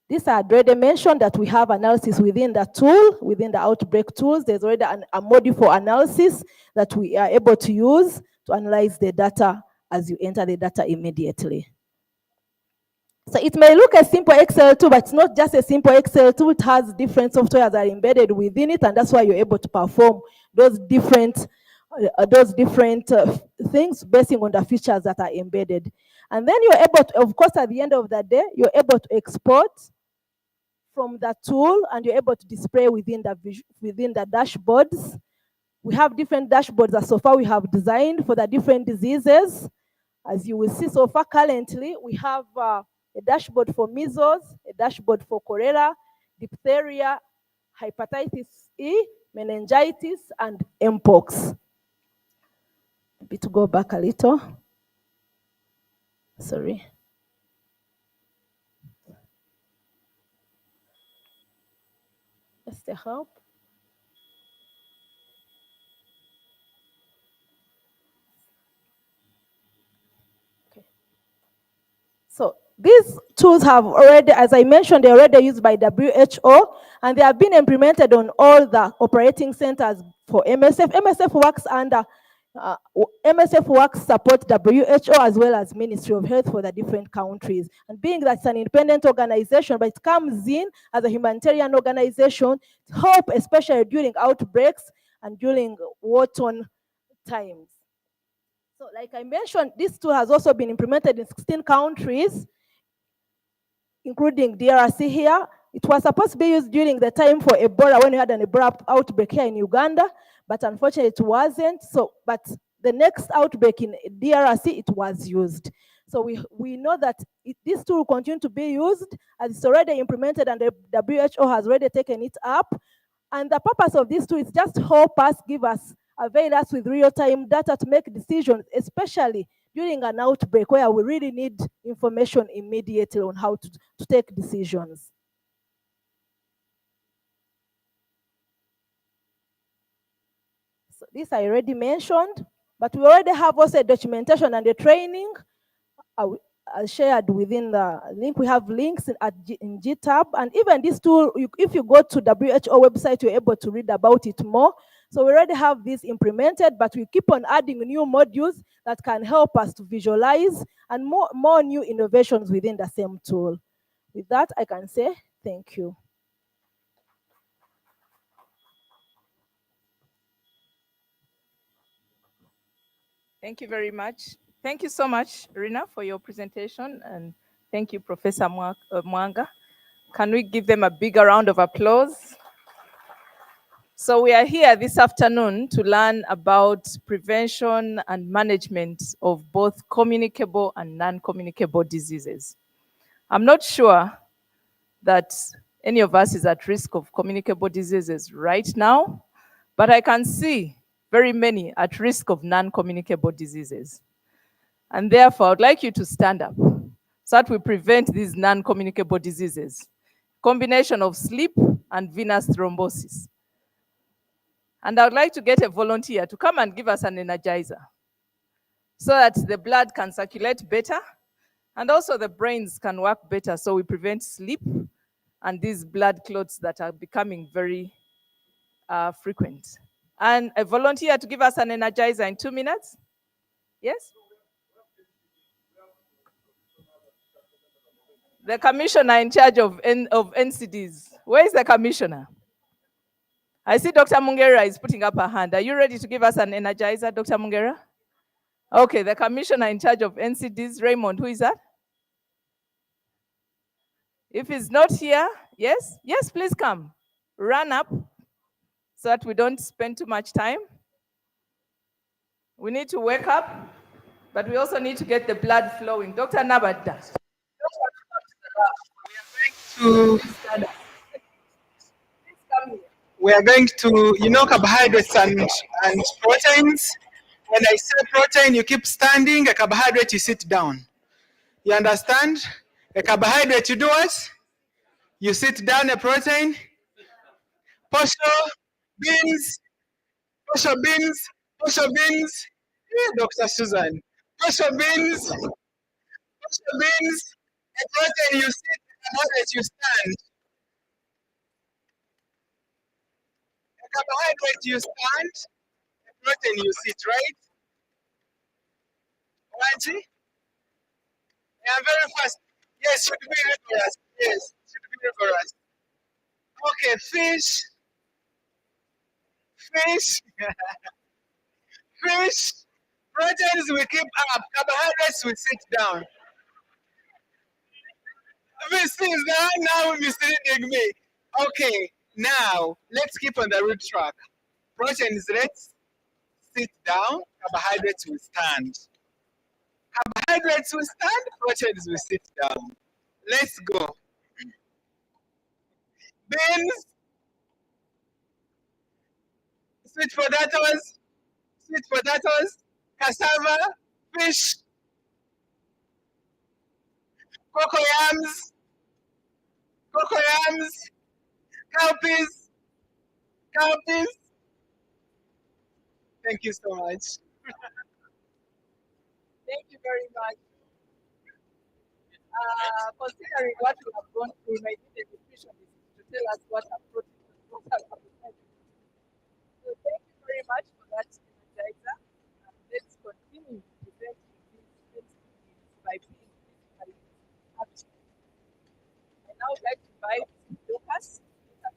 This I already mentioned that we have analysis within the tool, within the outbreak tools. There's already a module for analysis that we are able to use to analyze the data as you enter the data immediately. So it may look a simple Excel tool, but it's not just a simple Excel tool. It has different software that are embedded within it, and that's why you're able to perform those different things based on the features that are embedded. And then you're able to, of course, at the end of the day, you're able to export from the tool, and you're able to display within the dashboards. We have different dashboards that so far we have designed for the different diseases. As you will see, so far currently, we have a dashboard for measles, a dashboard for cholera, diphtheria, hepatitis E, meningitis, and mpox. Maybe to go back a little. Sorry. Just to help. So these tools have already, as I mentioned, they're already used by WHO, and they have been implemented on all the operating centers for MSF. MSF works support WHO as well as Ministry of Health for the different countries. And being that it's an independent organization, but it comes in as a humanitarian organization to help, especially during outbreaks and during war-torn times. So like I mentioned, this tool has also been implemented in 16 countries, including DRC here. It was supposed to be used during the time for Ebola, when we had an Ebola outbreak here in Uganda, but unfortunately it wasn't. So, but the next outbreak in DRC, it was used. So we know that this tool will continue to be used, as it's already implemented, and the WHO has already taken it up. And the purpose of this tool is just to help us, avail us with real-time data to make decisions, especially during an outbreak where we really need information immediately on how to take decisions. So this I already mentioned, but we already have also a documentation and a training shared within the link. We have links in GitHub, and even this tool, if you go to WHO website, you're able to read about it more. So we already have this implemented, but we keep on adding new modules that can help us to visualize, and more new innovations within the same tool. With that, I can say thank you. Thank you very much. Thank you so much, Rina, for your presentation, and thank you, Professor Mwanga. Can we give them a bigger round of applause? So we are here this afternoon to learn about prevention and management of both communicable and non-communicable diseases. I'm not sure that any of us is at risk of communicable diseases right now, but I can see very many at risk of non-communicable diseases. And therefore, I'd like you to stand up so that we prevent these non-communicable diseases. Combination of sleep and venous thrombosis. And I would like to get a volunteer to come and give us an energizer so that the blood can circulate better and also the brains can work better, so we prevent sleep and these blood clots that are becoming very frequent. And a volunteer to give us an energizer in 2 minutes? Yes? The commissioner in charge of NCDs. Where is the commissioner? I see Dr. Mungera is putting up her hand. Are you ready to give us an energizer, Dr. Mungera? Okay, the commissioner in charge of NCDs, Raymond, who is that? If he's not here, yes? Yes, please come. Run up so that we don't spend too much time. We need to wake up, but we also need to get the blood flowing. Dr. Nabada. We are going to, carbohydrates and proteins. When I say protein, you keep standing. A carbohydrate, you sit down. You understand? A carbohydrate, you do what? You sit down. A protein, posho, beans, posho beans, posho beans. Yeah, Dr. Susan. Posho beans, posho beans. A protein, you sit. A carbohydrate, you stand. A carbohydrate, you stand. A protein, you sit, right? Wanji? Yeah, very fast. Yes, should be rigorous. Yes, should be rigorous. Okay, fish, fish, fish. Proteins we keep up, carbohydrates we sit down. This is now misleading me. Okay, now let's keep on the root track. Proteins let's sit down, carbohydrates will stand. Carbohydrates will stand, proteins will sit down. Let's go. Beans, sweet potatoes, cassava, fish, cocoyams, cowpeas. Thank you so much. Thank you very much. Considering what we have gone through, we might need a nutritionist to tell us what our protein is. So thank you very much for that energizer. Let's continue presenting these by being physically active. I now would like to invite Dorcas.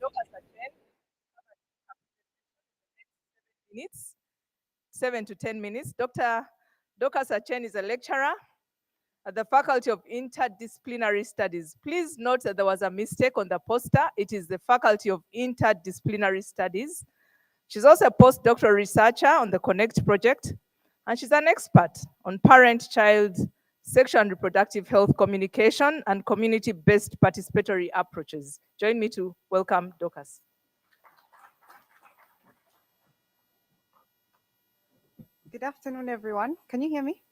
Dorcas again. Minutes, 7 to 10 minutes. Dr. Dorcas Achen is a lecturer at the Faculty of Interdisciplinary Studies. Please note that there was a mistake on the poster. It is the Faculty of Interdisciplinary Studies. She's also a postdoctoral researcher on the Connect project, and she's an expert on parent-child sexual and reproductive health communication and community-based participatory approaches. Join me to welcome Dorcas. Good afternoon, everyone. Can you hear me?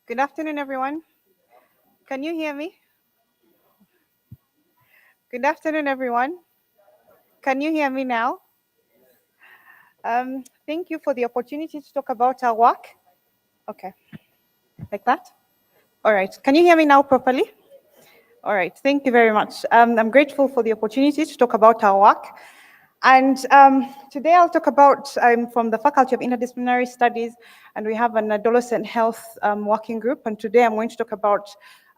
Good afternoon, everyone. Can you hear me? Good afternoon, everyone. Can you hear me now? Thank you for the opportunity to talk about our work. Okay, like that? All right, can you hear me now properly? All right, thank you very much. I'm grateful for the opportunity to talk about our work. And today I'll talk about, I'm from the Faculty of Interdisciplinary Studies, and we have an adolescent health working group. And today I'm going to talk about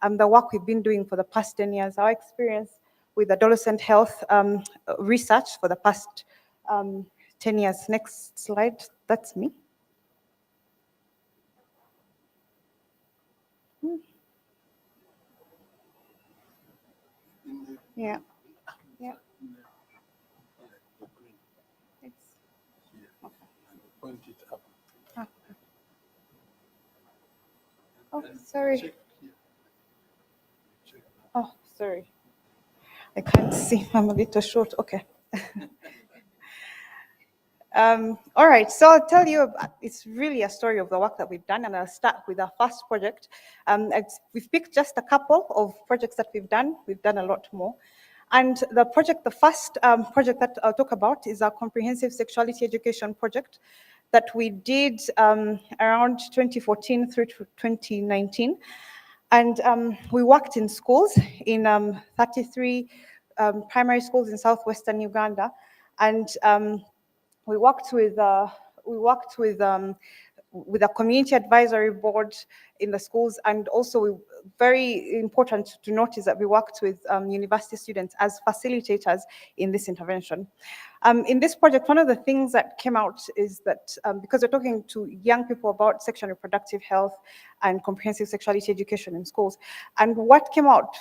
the work we've been doing for the past 10 years, our experience with adolescent health research for the past 10 years. Next slide, that's me. Yeah. Yeah. It's, Point it up. ah. Oh, sorry. Oh, sorry. I can't see. I'm a little short. Okay. All right, so I'll tell you, it's really a story of the work that we've done, and I'll start with our first project. We've picked just a couple of projects that we've done a lot more. And the first project that I'll talk about is our comprehensive sexuality education project that we did around 2014 through to 2019. And we worked in schools, in 33 primary schools in southwestern Uganda. And we worked with a community advisory board in the schools, and also very important to notice that we worked with university students as facilitators in this intervention. In this project, one of the things that came out is that because we're talking to young people about sexual and reproductive health and comprehensive sexuality education in schools, and what came out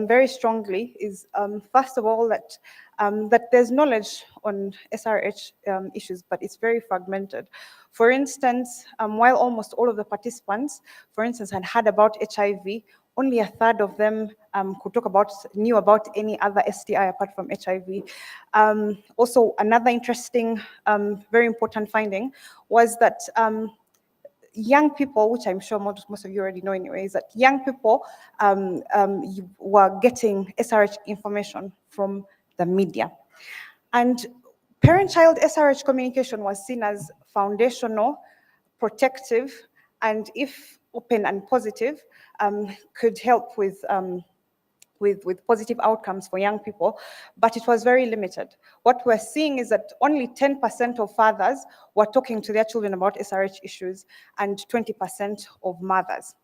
very strongly is, first of all, that there's knowledge on SRH issues, but it's very fragmented. For instance, while almost all of the participants, for instance, had heard about HIV, only a third of them knew about any other STI apart from HIV. Also, another interesting, very important finding was that young people, which I'm sure most of you already know anyway, is that young people were getting SRH information from the media. And parent-child SRH communication was seen as foundational, protective, and if open and positive, could help with positive outcomes for young people, but it was very limited. What we're seeing is that only 10% of fathers were talking to their children about SRH issues and 20% of mothers.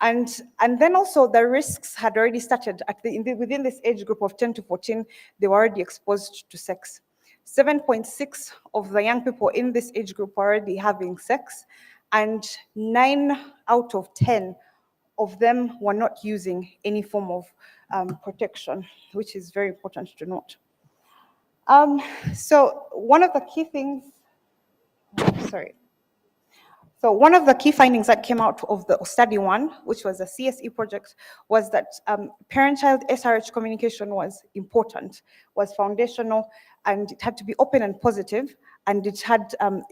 And then also the risks had already started within this age group of 10 to 14, they were already exposed to sex. 7.6 of the young people in this age group were already having sex, and 9 out of 10 of them were not using any form of protection, which is very important to note. So one of the key things, So one of the key findings that came out of the study one, which was a CSE project, was that parent-child SRH communication was important, was foundational, and it had to be open and positive, and it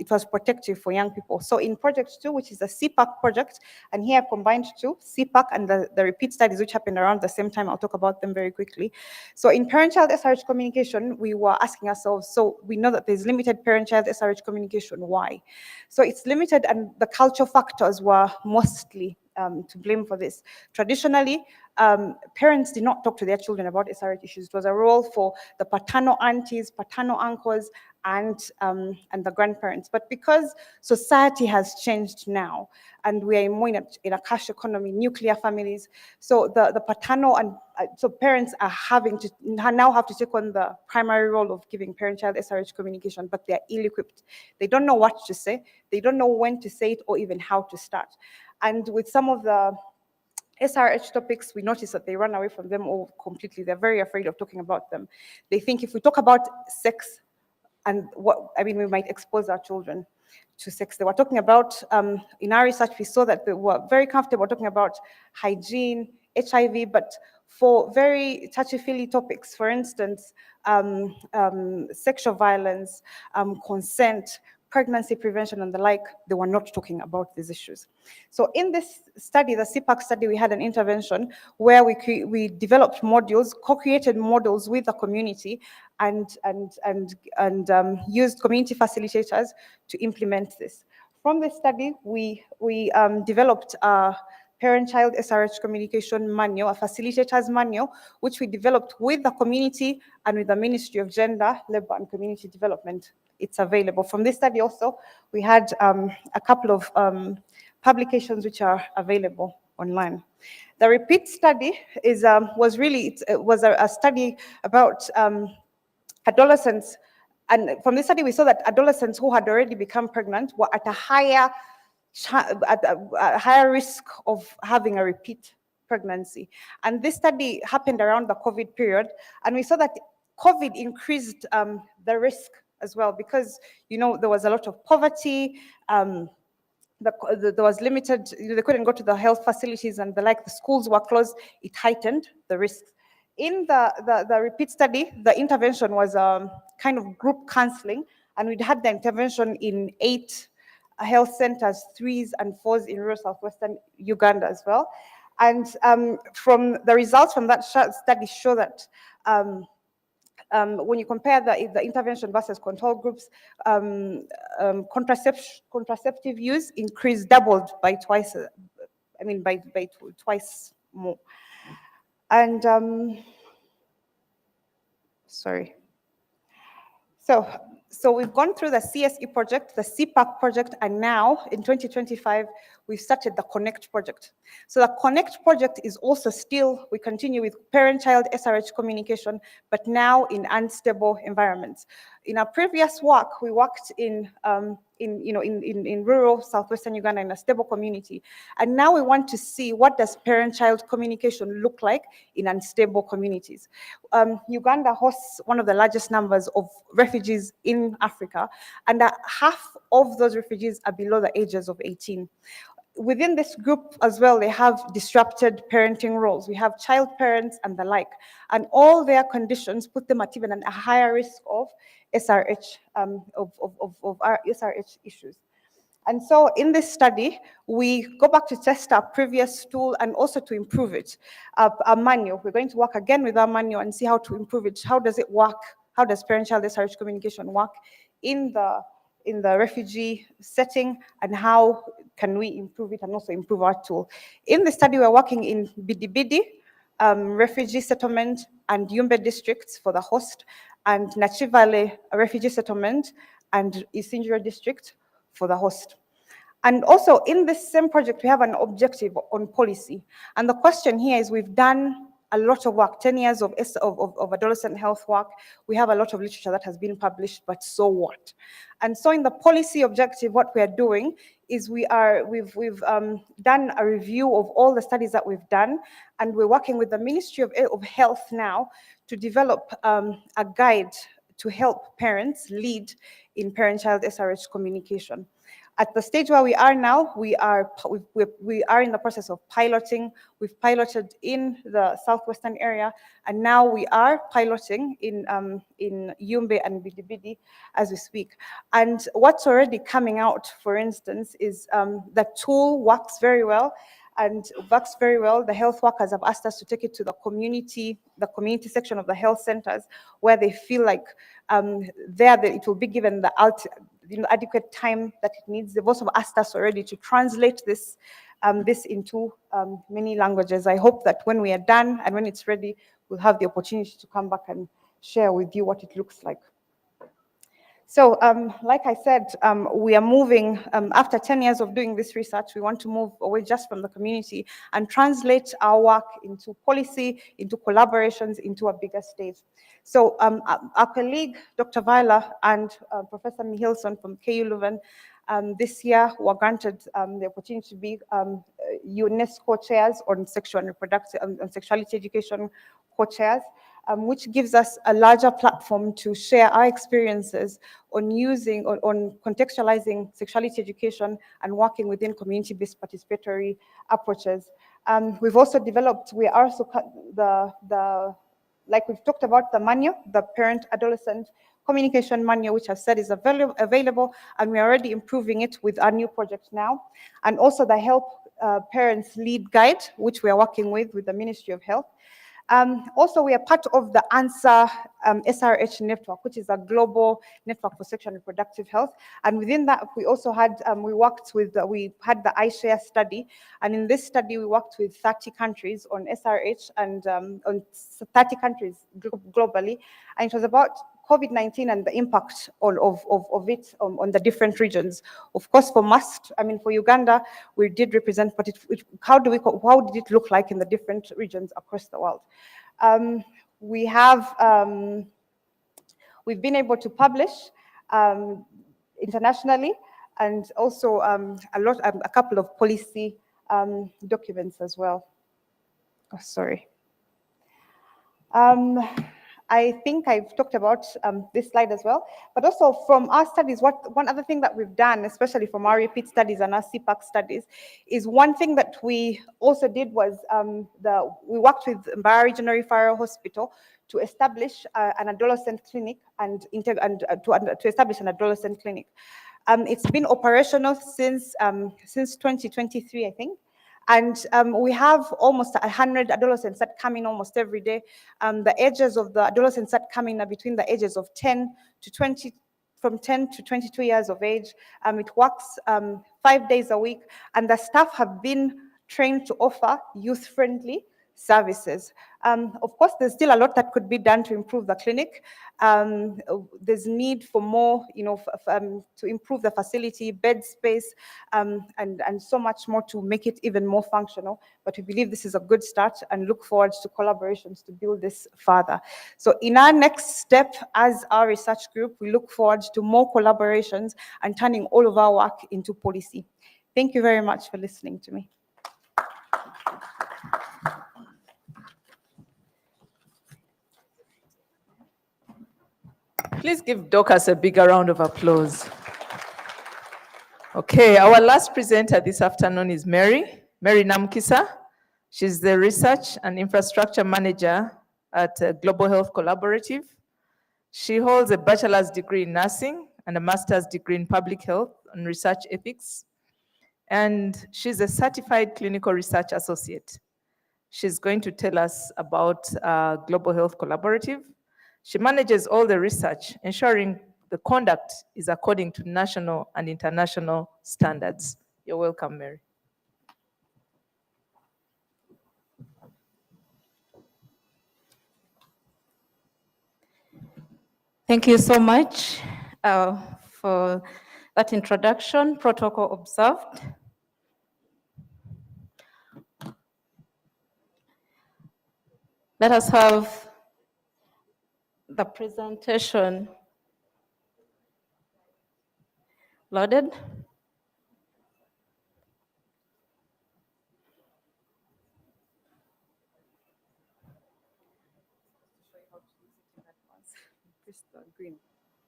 was protective for young people. So in project 2, which is a CPAC project, and here I combined 2, CPAC and the repeat studies, which happened around the same time. I'll talk about them very quickly. So in parent-child SRH communication, we were asking ourselves, so we know that there's limited parent-child SRH communication, why? So it's limited, and the cultural factors were mostly to blame for this. Traditionally, parents did not talk to their children about SRH issues. It was a role for the paternal aunties, paternal uncles, and the grandparents. But because society has changed now, and we are more in a cash economy, nuclear families, so the paternal and so parents are now have to take on the primary role of giving parent-child SRH communication, but they are ill-equipped. They don't know what to say. They don't know when to say it or even how to start. And with some of the SRH topics, we notice that they run away from them all completely. They're very afraid of talking about them. They think if we talk about sex, and we might expose our children to sex. They were talking about, in our research, we saw that they were very comfortable talking about hygiene, HIV, but for very touchy-feely topics, for instance, sexual violence, consent, pregnancy prevention, and the like, they were not talking about these issues. So in this study, the CPAC study, we had an intervention where we developed modules, co-created models with the community, and used community facilitators to implement this. From this study, we developed a parent-child SRH communication manual, a facilitator's manual, which we developed with the community and with the Ministry of Gender, Labour and Community Development. It's available. From this study also, we had a couple of publications which are available online. The repeat study was a study about adolescents, and from this study we saw that adolescents who had already become pregnant were at a higher risk of having a repeat pregnancy. And this study happened around the COVID period, and we saw that COVID increased the risk as well, because, you know, there was a lot of poverty, there was limited, they couldn't go to the health facilities and the schools were closed. It heightened the risks. In the repeat study, the intervention was kind of group counseling, and we'd had the intervention in 8 health centers, 3s and 4s in rural southwestern Uganda as well. And from the results from that study show that when you compare the intervention versus control groups, contraceptive use increased, doubled by twice, by twice more. And sorry. So we've gone through the CSE project, the CPAC project, and now in 2025, we've started the Connect project. So the Connect project is also still, we continue with parent-child SRH communication, but now in unstable environments. In our previous work, we worked in rural southwestern Uganda in a stable community. And now we want to see, what does parent-child communication look like in unstable communities? Uganda hosts one of the largest numbers of refugees in Africa, and half of those refugees are below the ages of 18. Within this group as well, they have disrupted parenting roles. We have child parents and the like, and all their conditions put them at even a higher risk of SRH, of our SRH issues. And so in this study, we go back to test our previous tool and also to improve it. Our manual, we're going to work again with our manual and see how to improve it. How does it work? How does parent-child SRH communication work in the refugee setting, and how can we improve it and also improve our tool? In the study, we're working in Bidibidi, refugee settlement, and Yumbe districts for the host, and Nachivale refugee settlement and Isinjiro district for the host. And also in this same project, we have an objective on policy. And the question here is, we've done a lot of work, 10 years of adolescent health work. We have a lot of literature that has been published, but so what? And so in the policy objective, what we are doing is we've done a review of all the studies that we've done, and we're working with the Ministry of Health now to develop a guide to help parents lead in parent-child SRH communication. At the stage where we are now, we are in the process of piloting. We've piloted in the southwestern area, and now we are piloting in Yumbe and Bidibidi as we speak. And what's already coming out, for instance, is the tool works very well. And works very well. The health workers have asked us to take it to the community section of the health centers, where they feel like it will be given the adequate time that it needs. They've also asked us already to translate this into many languages. I hope that when we are done and when it's ready, we'll have the opportunity to come back and share with you what it looks like. So, like I said, we are moving, after 10 years of doing this research, we want to move away just from the community and translate our work into policy, into collaborations, into a bigger stage. So our colleague, Dr. Weiler, and Professor Mihilson from KU Leuven, this year were granted the opportunity to be UNESCO chairs on sexual and reproductive and sexuality education co-chairs, which gives us a larger platform to share our experiences on contextualizing sexuality education and working within community-based participatory approaches. We've also developed, like we've talked about, the manual, the parent-adolescent communication manual, which I've said is available, and we're already improving it with our new project now. And also the Help Parents Lead Guide, which we are working with the Ministry of Health. Also, we are part of the ANSWER SRH network, which is a global network for sexual and reproductive health. And within that, we also had, we had the iShare study. And in this study, we worked with 30 countries on SRH and on 30 countries globally. And it was about COVID-19 and the impact of it on the different regions. Of course, for Uganda, we did represent, but how did it look like in the different regions across the world? We've been able to publish internationally, and also a couple of policy documents as well. Oh, sorry. I think I've talked about this slide as well, but also from our studies, one other thing that we've done, especially from our repeat studies and our CPAC studies, is one thing that we also did was we worked with Mbarara Regional Referral Hospital to establish an adolescent clinic to establish an adolescent clinic. It's been operational since 2023, I think. And we have almost 100 adolescents that come in almost every day. The ages of the adolescents that come in are between the ages of 10 to 20, from 10 to 22 years of age. It works 5 days a week, and the staff have been trained to offer youth-friendly services. Of course, there's still a lot that could be done to improve the clinic. There's need for more, to improve the facility, bed space, and so much more to make it even more functional. But we believe this is a good start and look forward to collaborations to build this further. So in our next step as our research group, we look forward to more collaborations and turning all of our work into policy. Thank you very much for listening to me. Please give Dorcas a bigger round of applause. Okay, our last presenter this afternoon is Mary Namkisa. She's the Research and Infrastructure Manager at Global Health Collaborative. She holds a bachelor's degree in nursing and a master's degree in public health and research ethics. And she's a certified clinical research associate. She's going to tell us about Global Health Collaborative. She manages all the research, ensuring the conduct is according to national and international standards. You're welcome, Mary. Thank you so much for that introduction. Protocol observed. Let us have the presentation loaded. Green.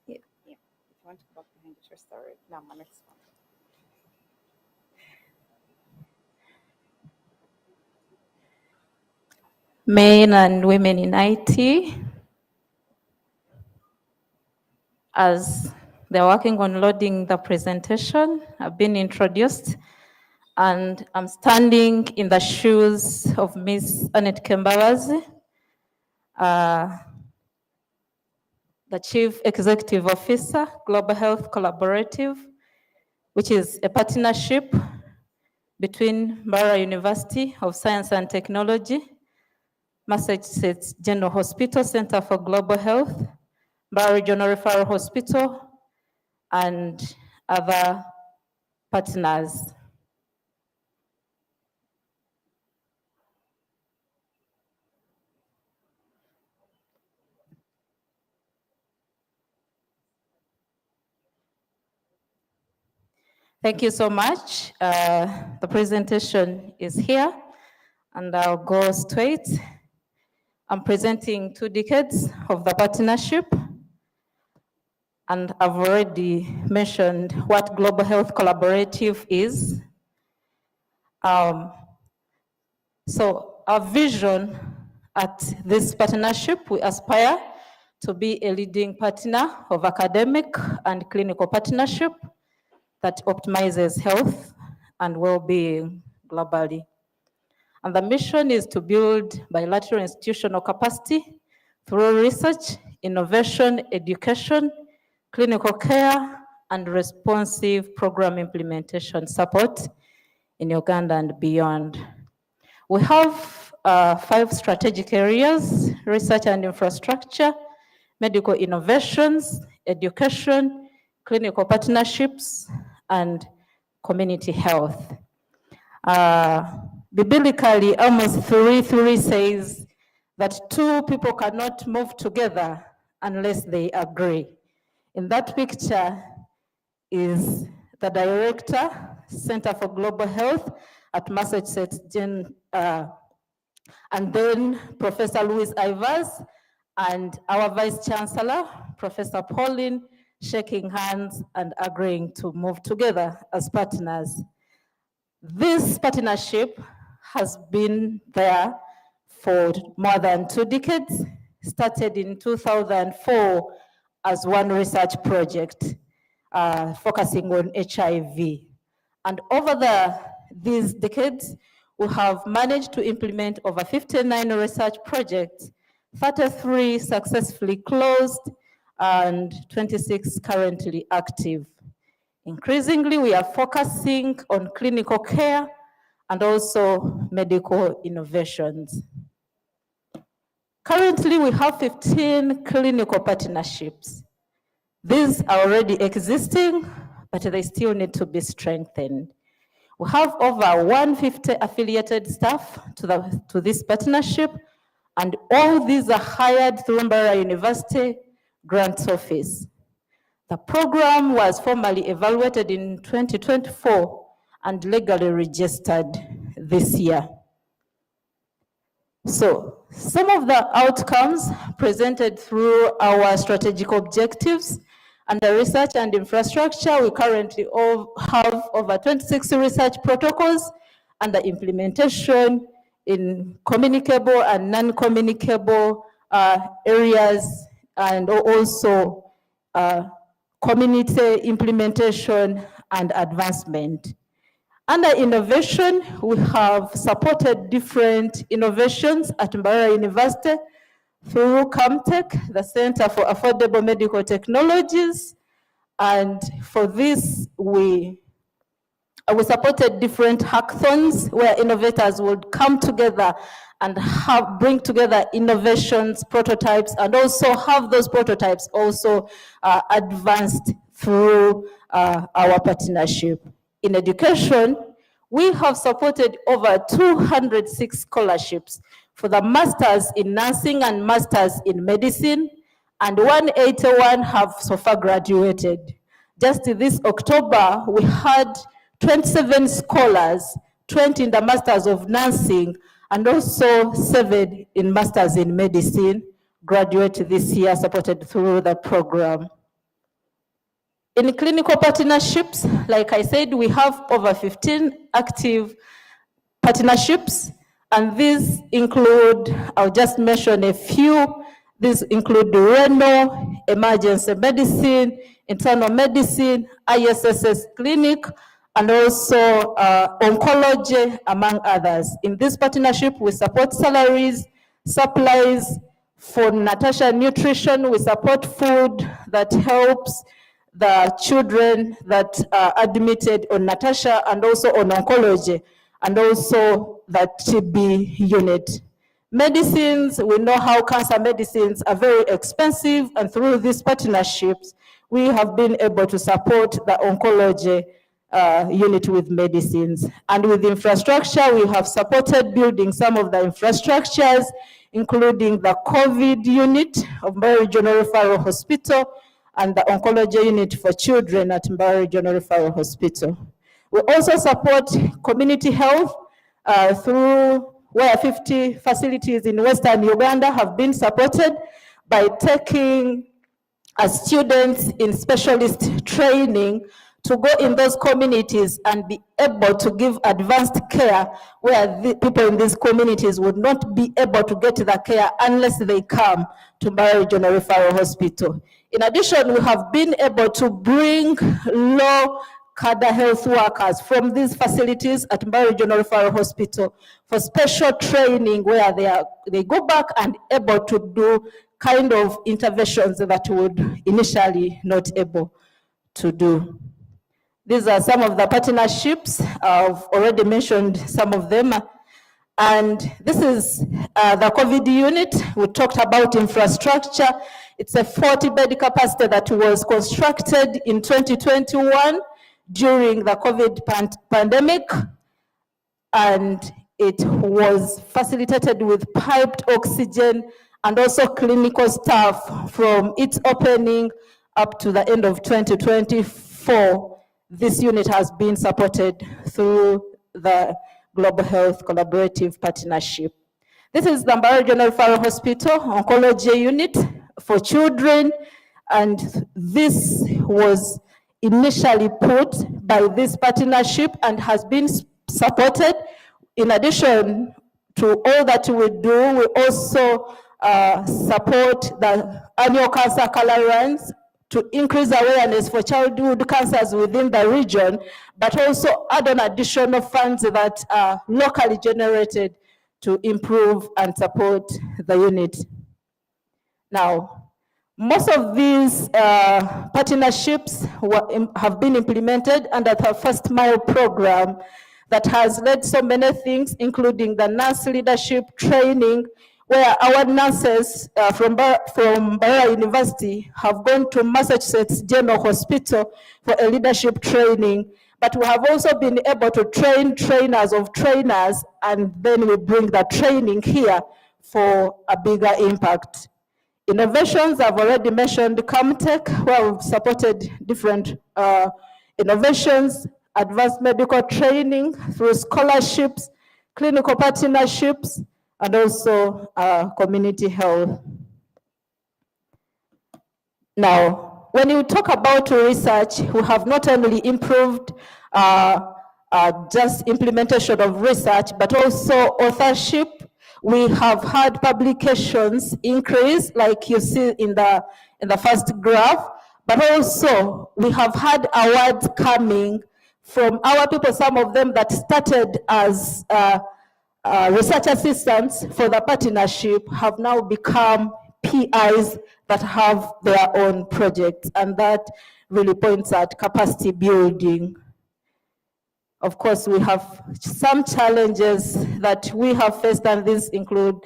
Yeah. Yeah. If you want to go back behind the restore it. Now, my next one. Men and women in IT, as they're working on loading the presentation, have been introduced, and I'm standing in the shoes of Ms. Annette Kembabazi, the Chief Executive Officer, Global Health Collaborative, which is a partnership between Mbarara University of Science and Technology, Massachusetts General Hospital Center for Global Health, Mbarara Regional Referral Hospital, and other partners. Thank you so much. The presentation is here, and I'll go straight. I'm presenting 2 decades of the partnership, and I've already mentioned what Global Health Collaborative is. So our vision at this partnership, we aspire to be a leading partner of academic and clinical partnership that optimizes health and well-being globally. And the mission is to build bilateral institutional capacity through research, innovation, education, clinical care, and responsive program implementation support in Uganda and beyond. We have 5 strategic areas: research and infrastructure, medical innovations, education, clinical partnerships, and community health. Biblically, Amos 3:3 says that 2 people cannot move together unless they agree. In that picture is the director, Center for Global Health at Massachusetts And then Professor Louis Ivers and our Vice Chancellor, Professor Pauline, shaking hands and agreeing to move together as partners. This partnership has been there for more than 2 decades, started in 2004 as one research project focusing on HIV. And over these decades, we have managed to implement over 59 research projects, 33 successfully closed, and 26 currently active. Increasingly, we are focusing on clinical care and also medical innovations. Currently, we have 15 clinical partnerships. These are already existing, but they still need to be strengthened. We have over 150 affiliated staff to this partnership, and all these are hired through Mbarara University Grants Office. The program was formally evaluated in 2024 and legally registered this year. So, some of the outcomes presented through our strategic objectives under research and infrastructure, we currently have over 26 research protocols under implementation in communicable and non-communicable areas, and also community implementation and advancement. Under innovation, we have supported different innovations at Mbarara University through CAMTech, the Center for Affordable Medical Technologies. And for this, we supported different hackathons where innovators would come together and bring together innovations, prototypes, and also have those prototypes also advanced through our partnership. In education, we have supported over 206 scholarships for the Masters in Nursing and Masters in Medicine, and 181 have so far graduated. Just this October, we had 27 scholars, 20 in the Masters of Nursing, and also 7 in Masters in Medicine graduate this year, supported through the program. In clinical partnerships, like I said, we have over 15 active partnerships, and these include, I'll just mention a few. These include renal, emergency medicine, internal medicine, ISSS clinic, and also oncology, among others. In this partnership, we support salaries, supplies. For Natasha Nutrition, we support food that helps the children that are admitted on Natasha, and also on oncology, and also the TB unit. Medicines, we know how cancer medicines are very expensive, and through these partnerships, we have been able to support the oncology unit with medicines. And with infrastructure, we have supported building some of the infrastructures, including the COVID unit of Mbarara Regional Referral Hospital, and the oncology unit for children at Mbarara Regional Referral Hospital. We also support community health through where 50 facilities in Western Uganda have been supported by taking students in specialist training to go in those communities and be able to give advanced care where the people in these communities would not be able to get the care unless they come to Mbarara Regional Referral Hospital. In addition, we have been able to bring low cadre health workers from these facilities at Mbarara Regional Referral Hospital for special training where they go back and able to do kind of interventions that would initially not able to do. These are some of the partnerships. I've already mentioned some of them. And this is the COVID unit. We talked about infrastructure. It's a 40-bed capacity that was constructed in 2021 during the COVID pandemic. And it was facilitated with piped oxygen and also clinical staff from its opening up to the end of 2024. This unit has been supported through the Global Health Collaborative Partnership. This is the Mbarara General Referral Hospital Oncology Unit for children, and this was initially put by this partnership and has been supported. In addition to all that we do, we also support the annual cancer color runs to increase awareness for childhood cancers within the region, but also add on additional funds that are locally generated to improve and support the unit. Now, most of these partnerships have been implemented under the First Mile program that has led so many things, including the nurse leadership training, where our nurses from Mbarara University have gone to Massachusetts General Hospital for a leadership training. But we have also been able to train trainers of trainers, and then we bring the training here for a bigger impact. Innovations, I've already mentioned CAMTech, where we've supported different innovations, advanced medical training through scholarships, clinical partnerships, and also community health. Now, when you talk about research, we have not only improved just implementation of research, but also authorship. We have had publications increase, like you see in the first graph, but also we have had awards coming from our people, some of them that started as research assistants for the partnership have now become PIs that have their own projects, and that really points at capacity building. Of course, we have some challenges that we have faced, and these include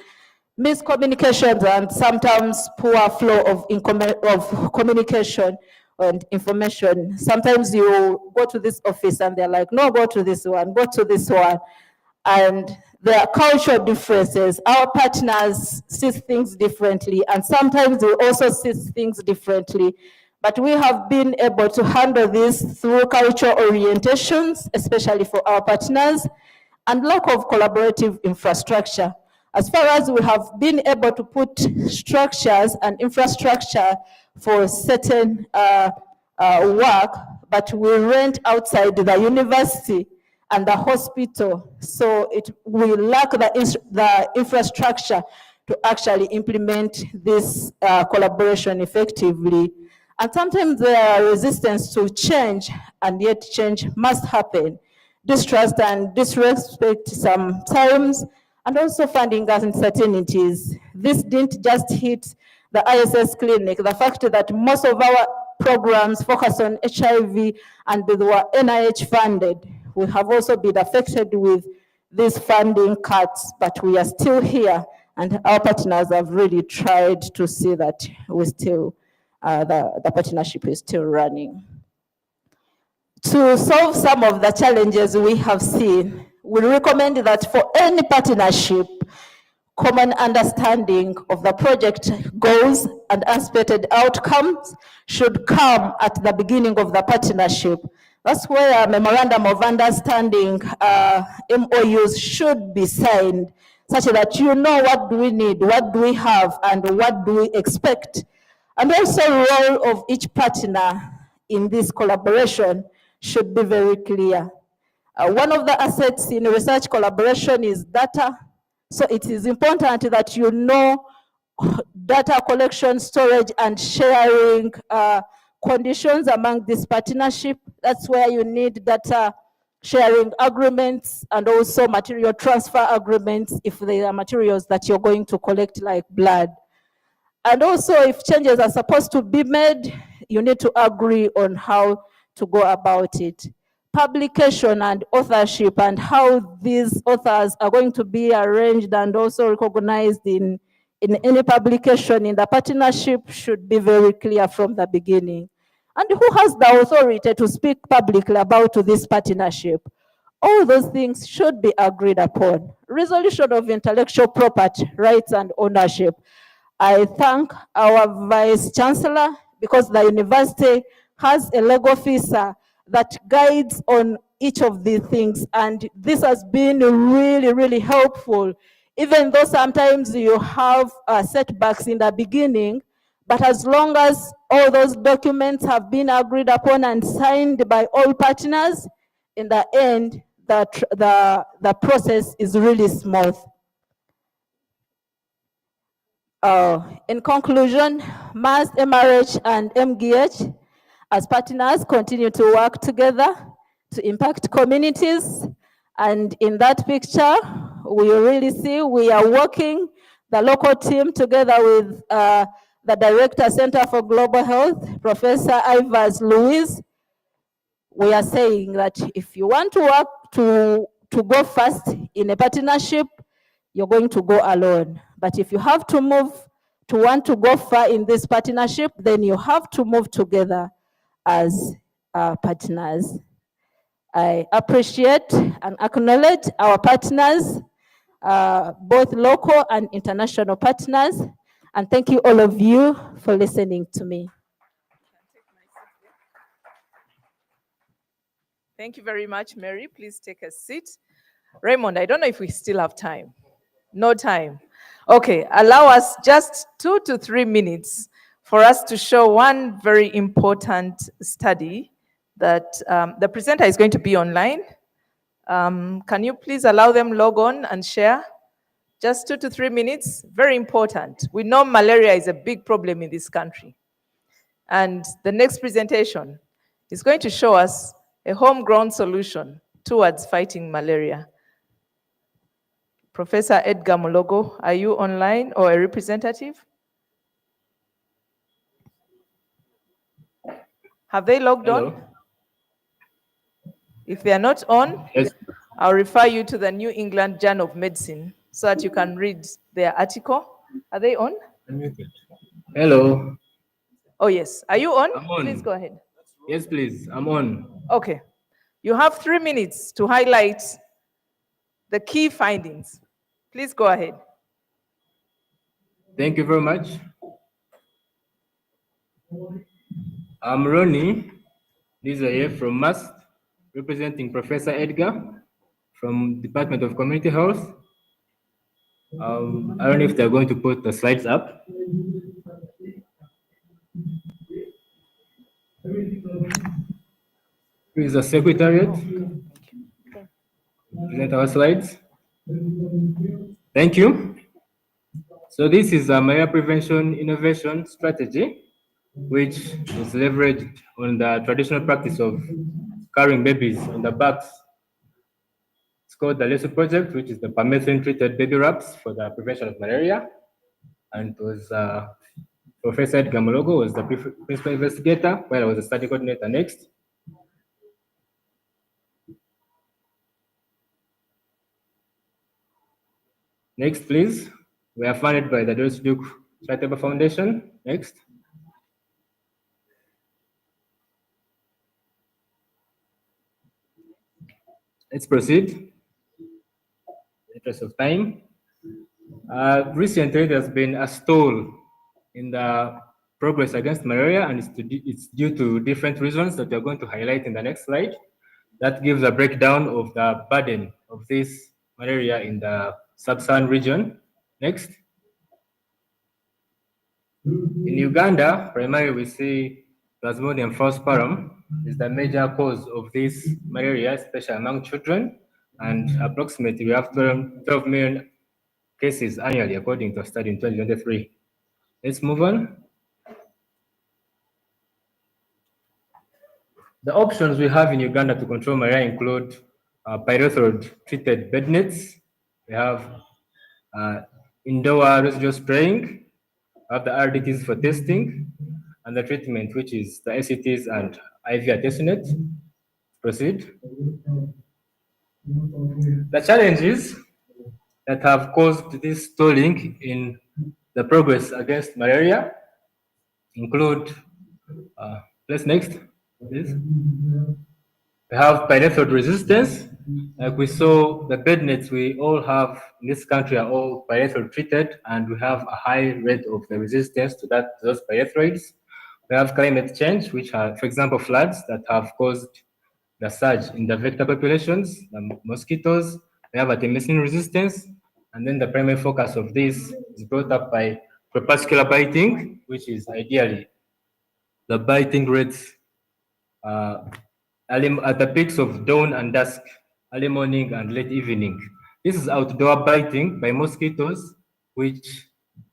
miscommunications and sometimes poor flow of communication and information. Sometimes you go to this office and they're like, no, go to this one, go to this one. And there are cultural differences. Our partners see things differently, and sometimes we also see things differently. But we have been able to handle this through cultural orientations, especially for our partners, and lack of collaborative infrastructure. As far as we have been able to put structures and infrastructure for certain work, but we rent outside the university and the hospital, so we lack the infrastructure to actually implement this collaboration effectively. And sometimes there are resistance to change, and yet change must happen. Distrust and disrespect sometimes, and also funding uncertainties. This didn't just hit the ISS clinic. The fact that most of our programs focus on HIV and they were NIH funded. We have also been affected with these funding cuts, but we are still here, and our partners have really tried to see that we still, the partnership is still running. To solve some of the challenges we have seen, we recommend that for any partnership, common understanding of the project goals and expected outcomes should come at the beginning of the partnership. That's where a memorandum of understanding, MOUs, should be signed, such that you know what do we need, what do we have, and what do we expect. And also the role of each partner in this collaboration should be very clear. One of the assets in research collaboration is data. So it is important that you know data collection, storage, and sharing conditions among this partnership. That's where you need data sharing agreements and also material transfer agreements if there are materials that you're going to collect, like blood. And also, if changes are supposed to be made, you need to agree on how to go about it. Publication and authorship, and how these authors are going to be arranged and also recognized in any publication in the partnership should be very clear from the beginning. And who has the authority to speak publicly about this partnership? All those things should be agreed upon. Resolution of intellectual property rights and ownership. I thank our Vice Chancellor, because the university has a legal officer that guides on each of these things, and this has been really, really helpful even though sometimes you have setbacks in the beginning, but as long as all those documents have been agreed upon and signed by all partners, in the end, the process is really smooth. In conclusion, MAST, MRH, and MGH as partners continue to work together to impact communities. And in that picture, we really see we are working, the local team together with the Director, Center for Global Health, Professor Ivers Louise. We are saying that if you want to work to go fast in a partnership, you're going to go alone. But if you have to want to go far in this partnership, then you have to move together as partners. I appreciate and acknowledge our partners, both local and international partners, and thank you all of you for listening to me. Thank you very much, Mary. Please take a seat. Raymond, I don't know if we still have time. No time. Okay, allow us just 2 to 3 minutes for us to show one very important study that the presenter is going to be online. Can you please allow them log on and share? Just 2 to 3 minutes, very important. We know malaria is a big problem in this country. And the next presentation is going to show us a homegrown solution towards fighting malaria. Professor Edgar Mologo, are you online or a representative? Have they logged on? If they are not on, Yes. I'll refer you to the New England Journal of Medicine so that you can read their article. Are they on? Hello. Oh, yes. Are you on? I'm on. Please go ahead. Yes, please. I'm on. Okay. You have 3 minutes to highlight the key findings. Please go ahead. Thank you very much. I'm Ronnie Lizaye from MAST, representing Professor Edgar from Department of Community Health. I don't know if they're going to put the slides up. Please, the Secretariat, present our slides. Thank you. So this is a malaria prevention innovation strategy, which is leveraged on the traditional practice of carrying babies on the backs. It's called the LESO project, which is the permethrin-treated baby wraps for the prevention of malaria. And it was Professor Edgar Mologo was the principal investigator, while I was the study coordinator next. Next, please. We are funded by the Doris Duke Charitable Foundation. Next. Let's proceed. In the interest of time. Recently, there's been a stall in the progress against malaria, and it's due to different reasons that we're going to highlight in the next slide. That gives a breakdown of the burden of this malaria in the sub-Saharan region. Next. In Uganda, primarily we see Plasmodium falciparum is the major cause of this malaria, especially among children, and approximately we have 12 million cases annually, according to a study in 2023. Let's move on. The options we have in Uganda to control malaria include pyrethroid-treated bed nets. We have indoor residual spraying. We have the RDTs for testing, and the treatment, which is the ACTs and IV artesunate. Proceed. The challenges that have caused this stalling in the progress against malaria include, let's next, please. We have pyrethroid resistance. Like we saw, the bed nets we all have in this country are all pyrethroid treated, and we have a high rate of the resistance to those pyrethroids. We have climate change, which are, for example, floods that have caused the surge in the vector populations, the mosquitoes. We have artemisinin resistance, And then the primary focus of this is brought up by crepuscular biting, which is ideally the biting rates at the peaks of dawn and dusk, early morning and late evening. This is outdoor biting by mosquitoes, which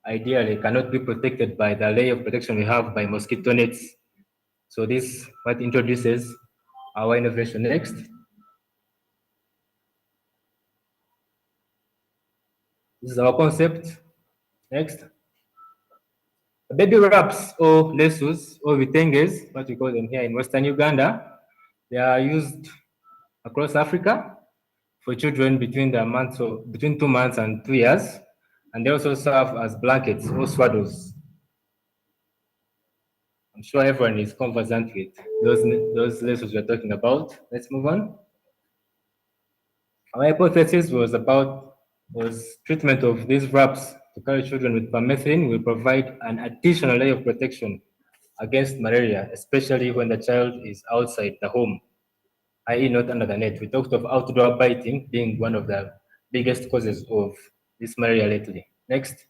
ideally cannot be protected by the layer of protection we have by mosquito nets. So this what introduces our innovation next. This is our concept. Next. Baby wraps or lesus or vitenges, what we call them here in Western Uganda, they are used across Africa for children between 2 months and 2 years, and they also serve as blankets or swaddles. I'm sure everyone is conversant with those lesus we're talking about. Let's move on. Our hypothesis was treatment of these wraps to carry children with permethrin will provide an additional layer of protection against malaria, especially when the child is outside the home, i.e. not under the net. We talked of outdoor biting being one of the biggest causes of this malaria lately. Next.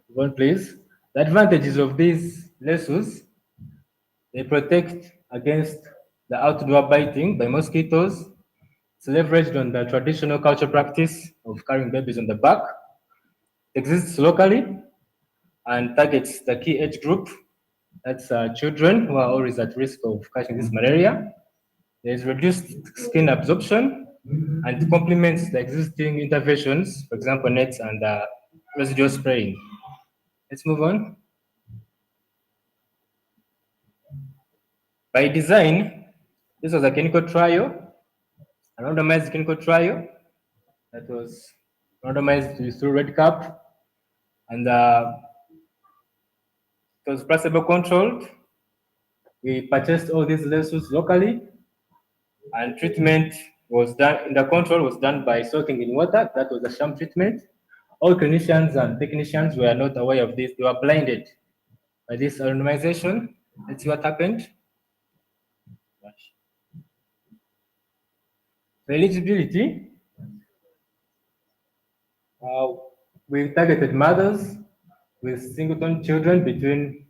One, please. The advantages of these lesus, they protect against the outdoor biting by mosquitoes. It's leveraged on the traditional cultural practice of carrying babies on the back. It exists locally and targets the key age group. That's children who are always at risk of catching this malaria. There's reduced skin absorption and it complements the existing interventions, for example, nets and residual spraying. Let's move on. By design, this was a clinical trial, a randomized clinical trial that was randomized through Red Cap, and it was placebo controlled. We purchased all these lesus locally, and treatment was done. The control was done by soaking in water. That was a sham treatment. All clinicians and technicians were not aware of this. They were blinded by this randomization. Let's see what happened. For eligibility, we targeted mothers with singleton children between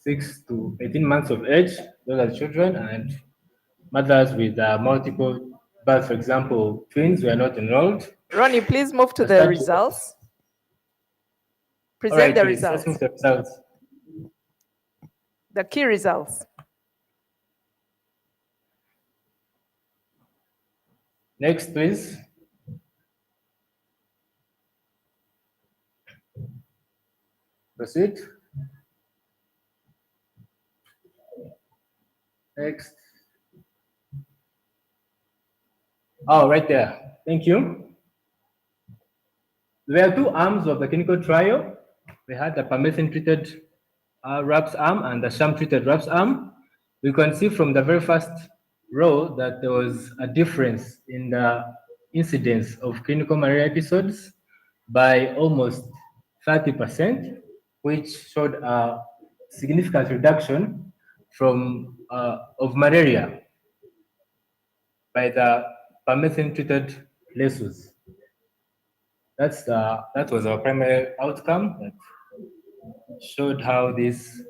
6 to 18 months of age. Those are children, and mothers with multiple births, for example, twins were not enrolled. Ronnie, please move to the results. Present the please, results. let's move to the results. The key results. Next, please. Proceed. Next. Oh, right there. Thank you. There are two arms of the clinical trial. We had the permethrin-treated RAPS arm and the sham-treated RAPS arm. We can see from the very first row that there was a difference in the incidence of clinical malaria episodes by almost 30%, which showed a significant reduction of malaria by the permethrin-treated lesus. That was our primary outcome that showed how this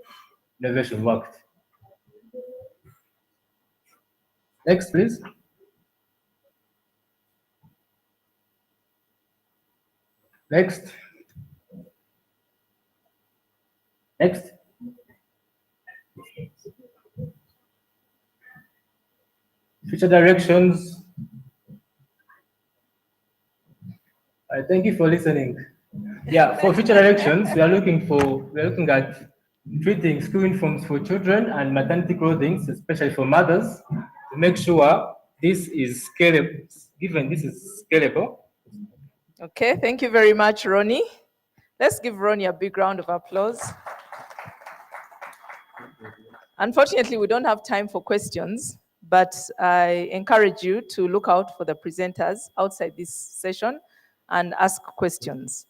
innovation worked. Next, please. Next. Next. Future directions. Thank you for listening. Yeah, for future directions, we are looking at treating school uniforms for children and maternity clothing, especially for mothers, to make sure this is scalable. Given this is scalable. Okay, thank you very much, Ronnie. Let's give Ronnie a big round of applause. Unfortunately, we don't have time for questions, but I encourage you to look out for the presenters outside this session and ask questions.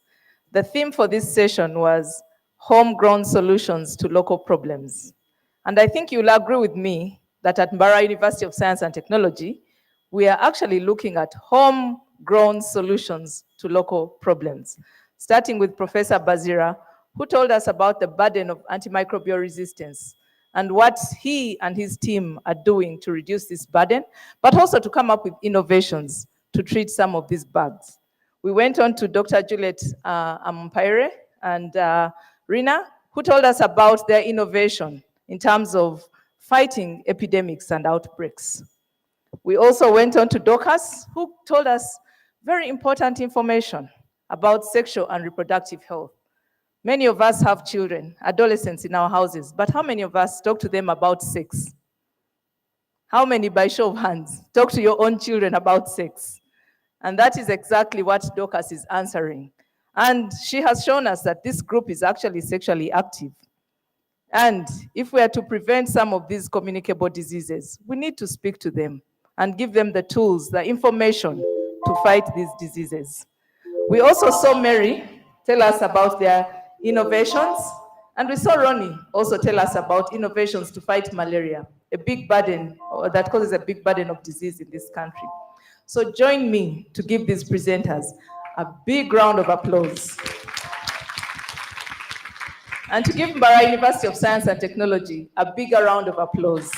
The theme for this session was homegrown solutions to local problems. And I think you'll agree with me that at Mbarara University of Science and Technology, we are actually looking at homegrown solutions to local problems, starting with Professor Bazira, who told us about the burden of antimicrobial resistance and what he and his team are doing to reduce this burden, but also to come up with innovations to treat some of these bugs. We went on to Dr. Juliet Mbarara and Rina, who told us about their innovation in terms of fighting epidemics and outbreaks. We also went on to Dorcas, who told us very important information about sexual and reproductive health. Many of us have children, adolescents in our houses, but how many of us talk to them about sex? How many, by show of hands, talk to your own children about sex? And that is exactly what Dorcas is answering. And she has shown us that this group is actually sexually active. And if we are to prevent some of these communicable diseases, we need to speak to them and give them the tools, the information to fight these diseases. We also saw Mary tell us about their innovations, and we saw Ronnie also tell us about innovations to fight malaria, a big burden, or that causes a big burden of disease in this country. So join me to give these presenters a big round of applause. And to give Mbarara University of Science and Technology a bigger round of applause.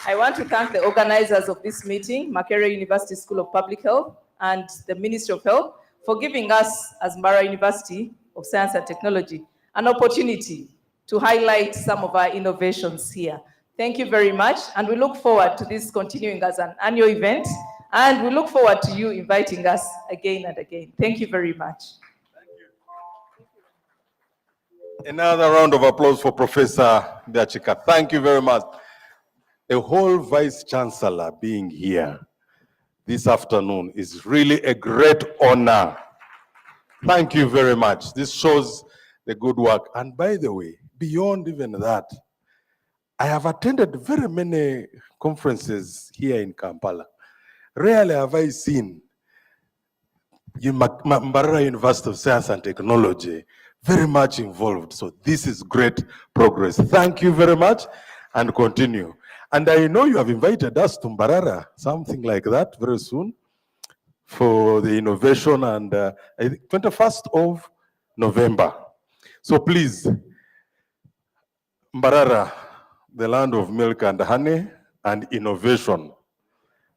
I want to thank the organizers of this meeting, Makerere University School of Public Health and the Ministry of Health, for giving us, as Mbarara University of Science and Technology, an opportunity to highlight some of our innovations here. Thank you very much, and we look forward to this continuing as an annual event, and we look forward to you inviting us again and again. Thank you very much. Another round of applause for Professor Biachika. Thank you very much. A whole Vice Chancellor being here this afternoon is really a great honor. Thank you very much. This shows the good work. And by the way, beyond even that, I have attended very many conferences here in Kampala. Rarely have I seen Mbarara University of Science and Technology very much involved. So this is great progress. Thank you very much and continue. And I know you have invited us to Mbarara, something like that very soon for the innovation and I think 21st of November. So please, Mbarara, the land of milk and honey and innovation,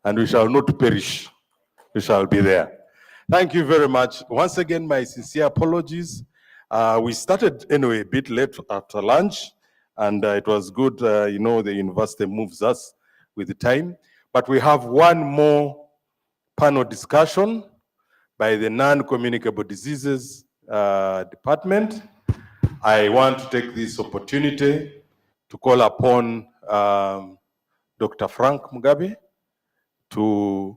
and we shall not perish. We shall be there. Thank you very much. Once again, my sincere apologies. We started anyway a bit late after lunch, and it was good, you know, the university moves us with the time. But we have one more panel discussion by the non-communicable diseases department. I want to take this opportunity to call upon Dr. Frank Mugabe to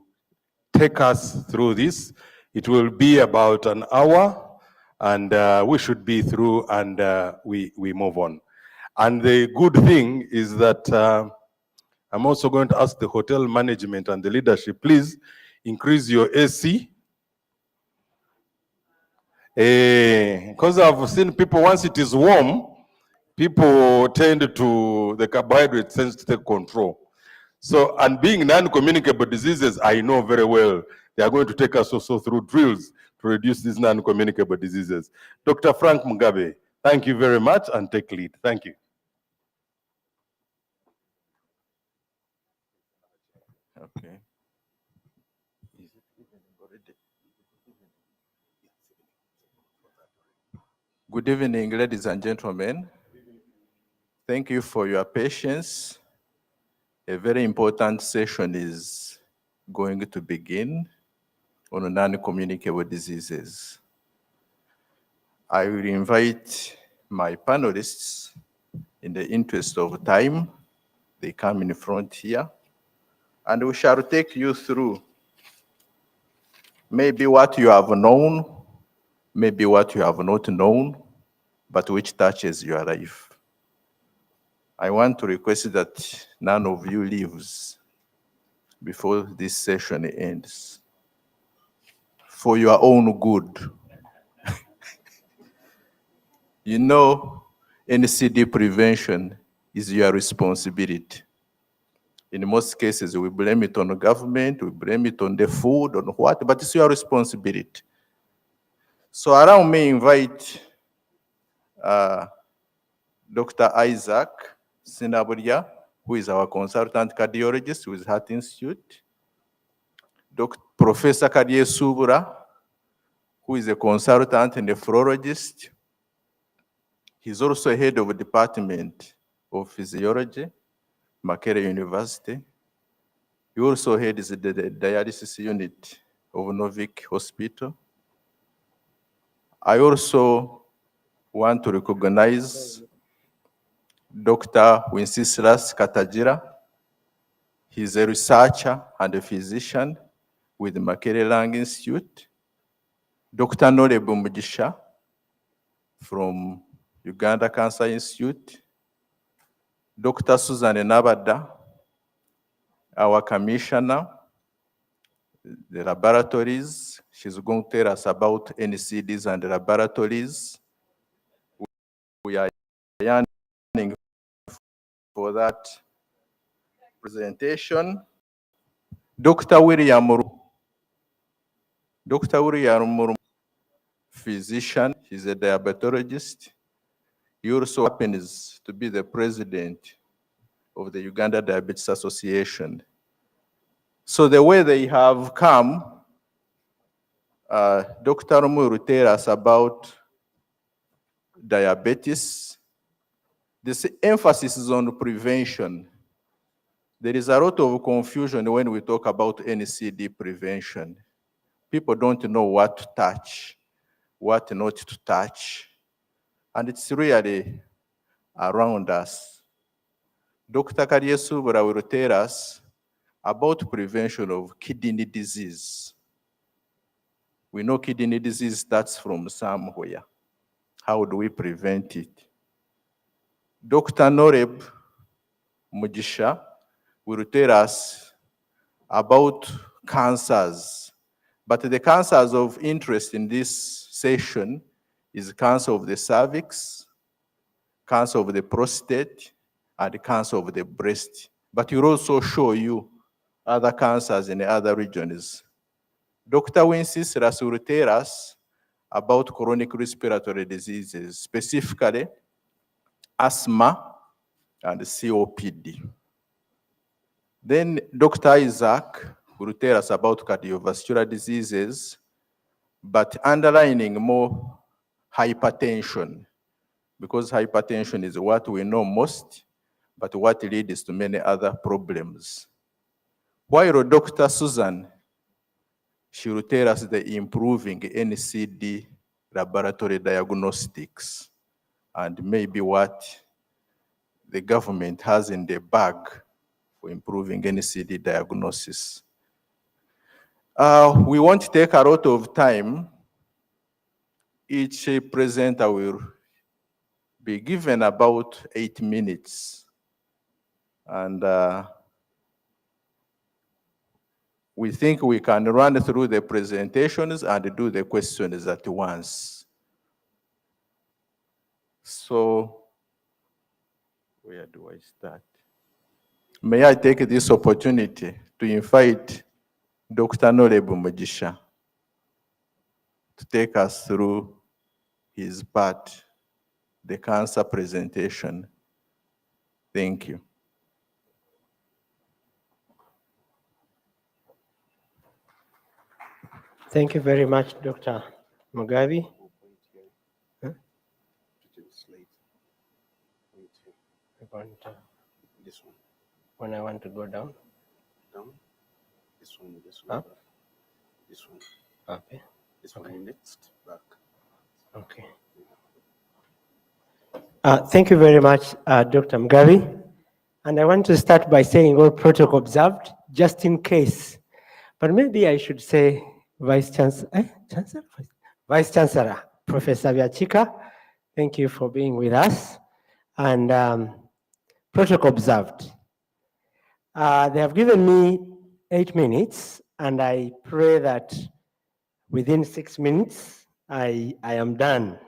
take us through this. It will be about an hour, and we should be through, and we move on. And the good thing is that I'm also going to ask the hotel management and the leadership, please increase your AC. Because I've seen people, once it is warm, people tend to, the carbohydrate tends to take control. So, and being non-communicable diseases, I know very well, they are going to take us also through drills to reduce these non-communicable diseases. Dr. Frank Mugabe, thank you very much and take lead. Thank you. Okay. Good evening, ladies and gentlemen. Thank you for your patience. A very important session is going to begin on non-communicable diseases. I will invite my panelists in the interest of time. They come in front here, and we shall take you through maybe what you have known, maybe what you have not known, but which touches your life. I want to request that none of you leaves before this session ends, for your own good. You know, NCD prevention is your responsibility. In most cases, we blame it on the government, we blame it on the food, on what, but it's your responsibility. So allow me invite Dr. Isaac Sinaburia, who is our consultant cardiologist with Heart Institute, Professor Kadye Subura, who is a consultant nephrologist. He's also head of the Department of Physiology, Makerere University. He also heads the dialysis unit of Novik Hospital. I also want to recognize Dr. Wenceslas Katagira. He's a researcher and a physician with the Makerere Lung Institute. Dr. Norebu Mugisha from Uganda Cancer Institute. Dr. Susan Nabada, our commissioner, the laboratories. She's going to tell us about NCDs and laboratories. We are yearning for that presentation. Dr. William Muru, physician, he's a diabetologist. He also happens to be the president of the Uganda Diabetes Association. So the way they have come, Dr. Muru will tell us about diabetes. This emphasis is on prevention. There is a lot of confusion when we talk about NCD prevention. People don't know what to touch, what not to touch, and it's really around us. Dr. Kadye Subura will tell us about prevention of kidney disease. We know kidney disease starts from somewhere. How do we prevent it? Dr. Noreb Mugisha will tell us about cancers. But the cancers of interest in this session is cancer of the cervix, cancer of the prostate, and cancer of the breast. But he'll also show you other cancers in the other regions. Dr. Wenceslas will tell us about chronic respiratory diseases, specifically asthma and COPD. Then Dr. Isaac will tell us about cardiovascular diseases, but underlining more hypertension, because hypertension is what we know most, but what leads to many other problems. While Dr. Susan, she will tell us the improving NCD laboratory diagnostics and maybe what the government has in the bag for improving NCD diagnosis. We won't take a lot of time. Each presenter will be given about 8 minutes. And we think we can run through the presentations and do the questions at once. So, where do I start? May I take this opportunity to invite Dr. Norebu Mugisha to take us through his part, the cancer presentation. Thank you. Thank you very much, Dr. Mugabe. Huh? This one. When I want to go down? Down. This one. Up? This one. Okay. This one next. Back. Okay. Thank you very much, Dr. Mugabe. And I want to start by saying all protocol observed, just in case. But maybe I should say Vice Chancellor, Vice Chancellor, Professor Byachika, thank you for being with us. And protocol observed. They have given me 8 minutes, and I pray that within 6 minutes, I am done.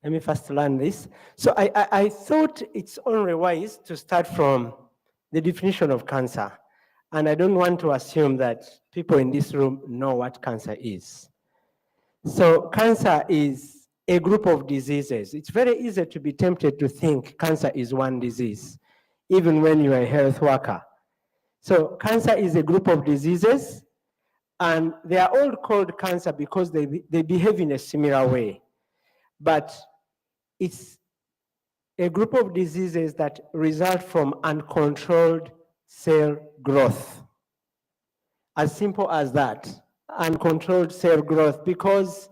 Let me first learn this. So I thought it's only wise to start from the definition of cancer. And I don't want to assume that people in this room know what cancer is. So cancer is a group of diseases. It's very easy to be tempted to think cancer is one disease, even when you're a health worker. So cancer is a group of diseases, and they are all called cancer because they behave in a similar way. But it's a group of diseases that result from uncontrolled cell growth. As simple as that, uncontrolled cell growth, because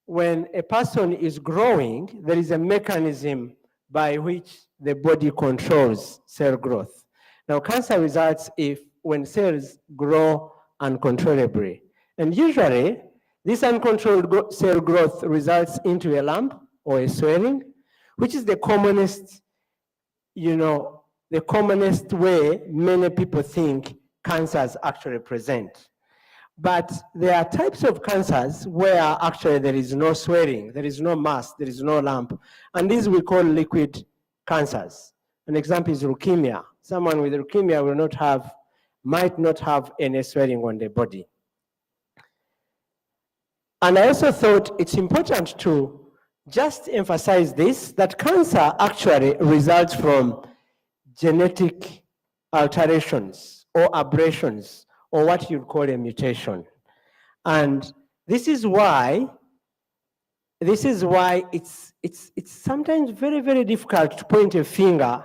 when a person is growing, there is a mechanism by which the body controls cell growth. Now, cancer results when cells grow uncontrollably. And usually, this uncontrolled cell growth results into a lump or a swelling, which is the commonest, the commonest way many people think cancers actually present. But there are types of cancers where actually there is no swelling, there is no mass, there is no lump. And these we call liquid cancers. An example is leukemia. Someone with leukemia might not have any swelling on the body. And I also thought it's important to just emphasize this, that cancer actually results from genetic alterations or aberrations, or what you'd call a mutation. And this is why it's sometimes very, very difficult to point a finger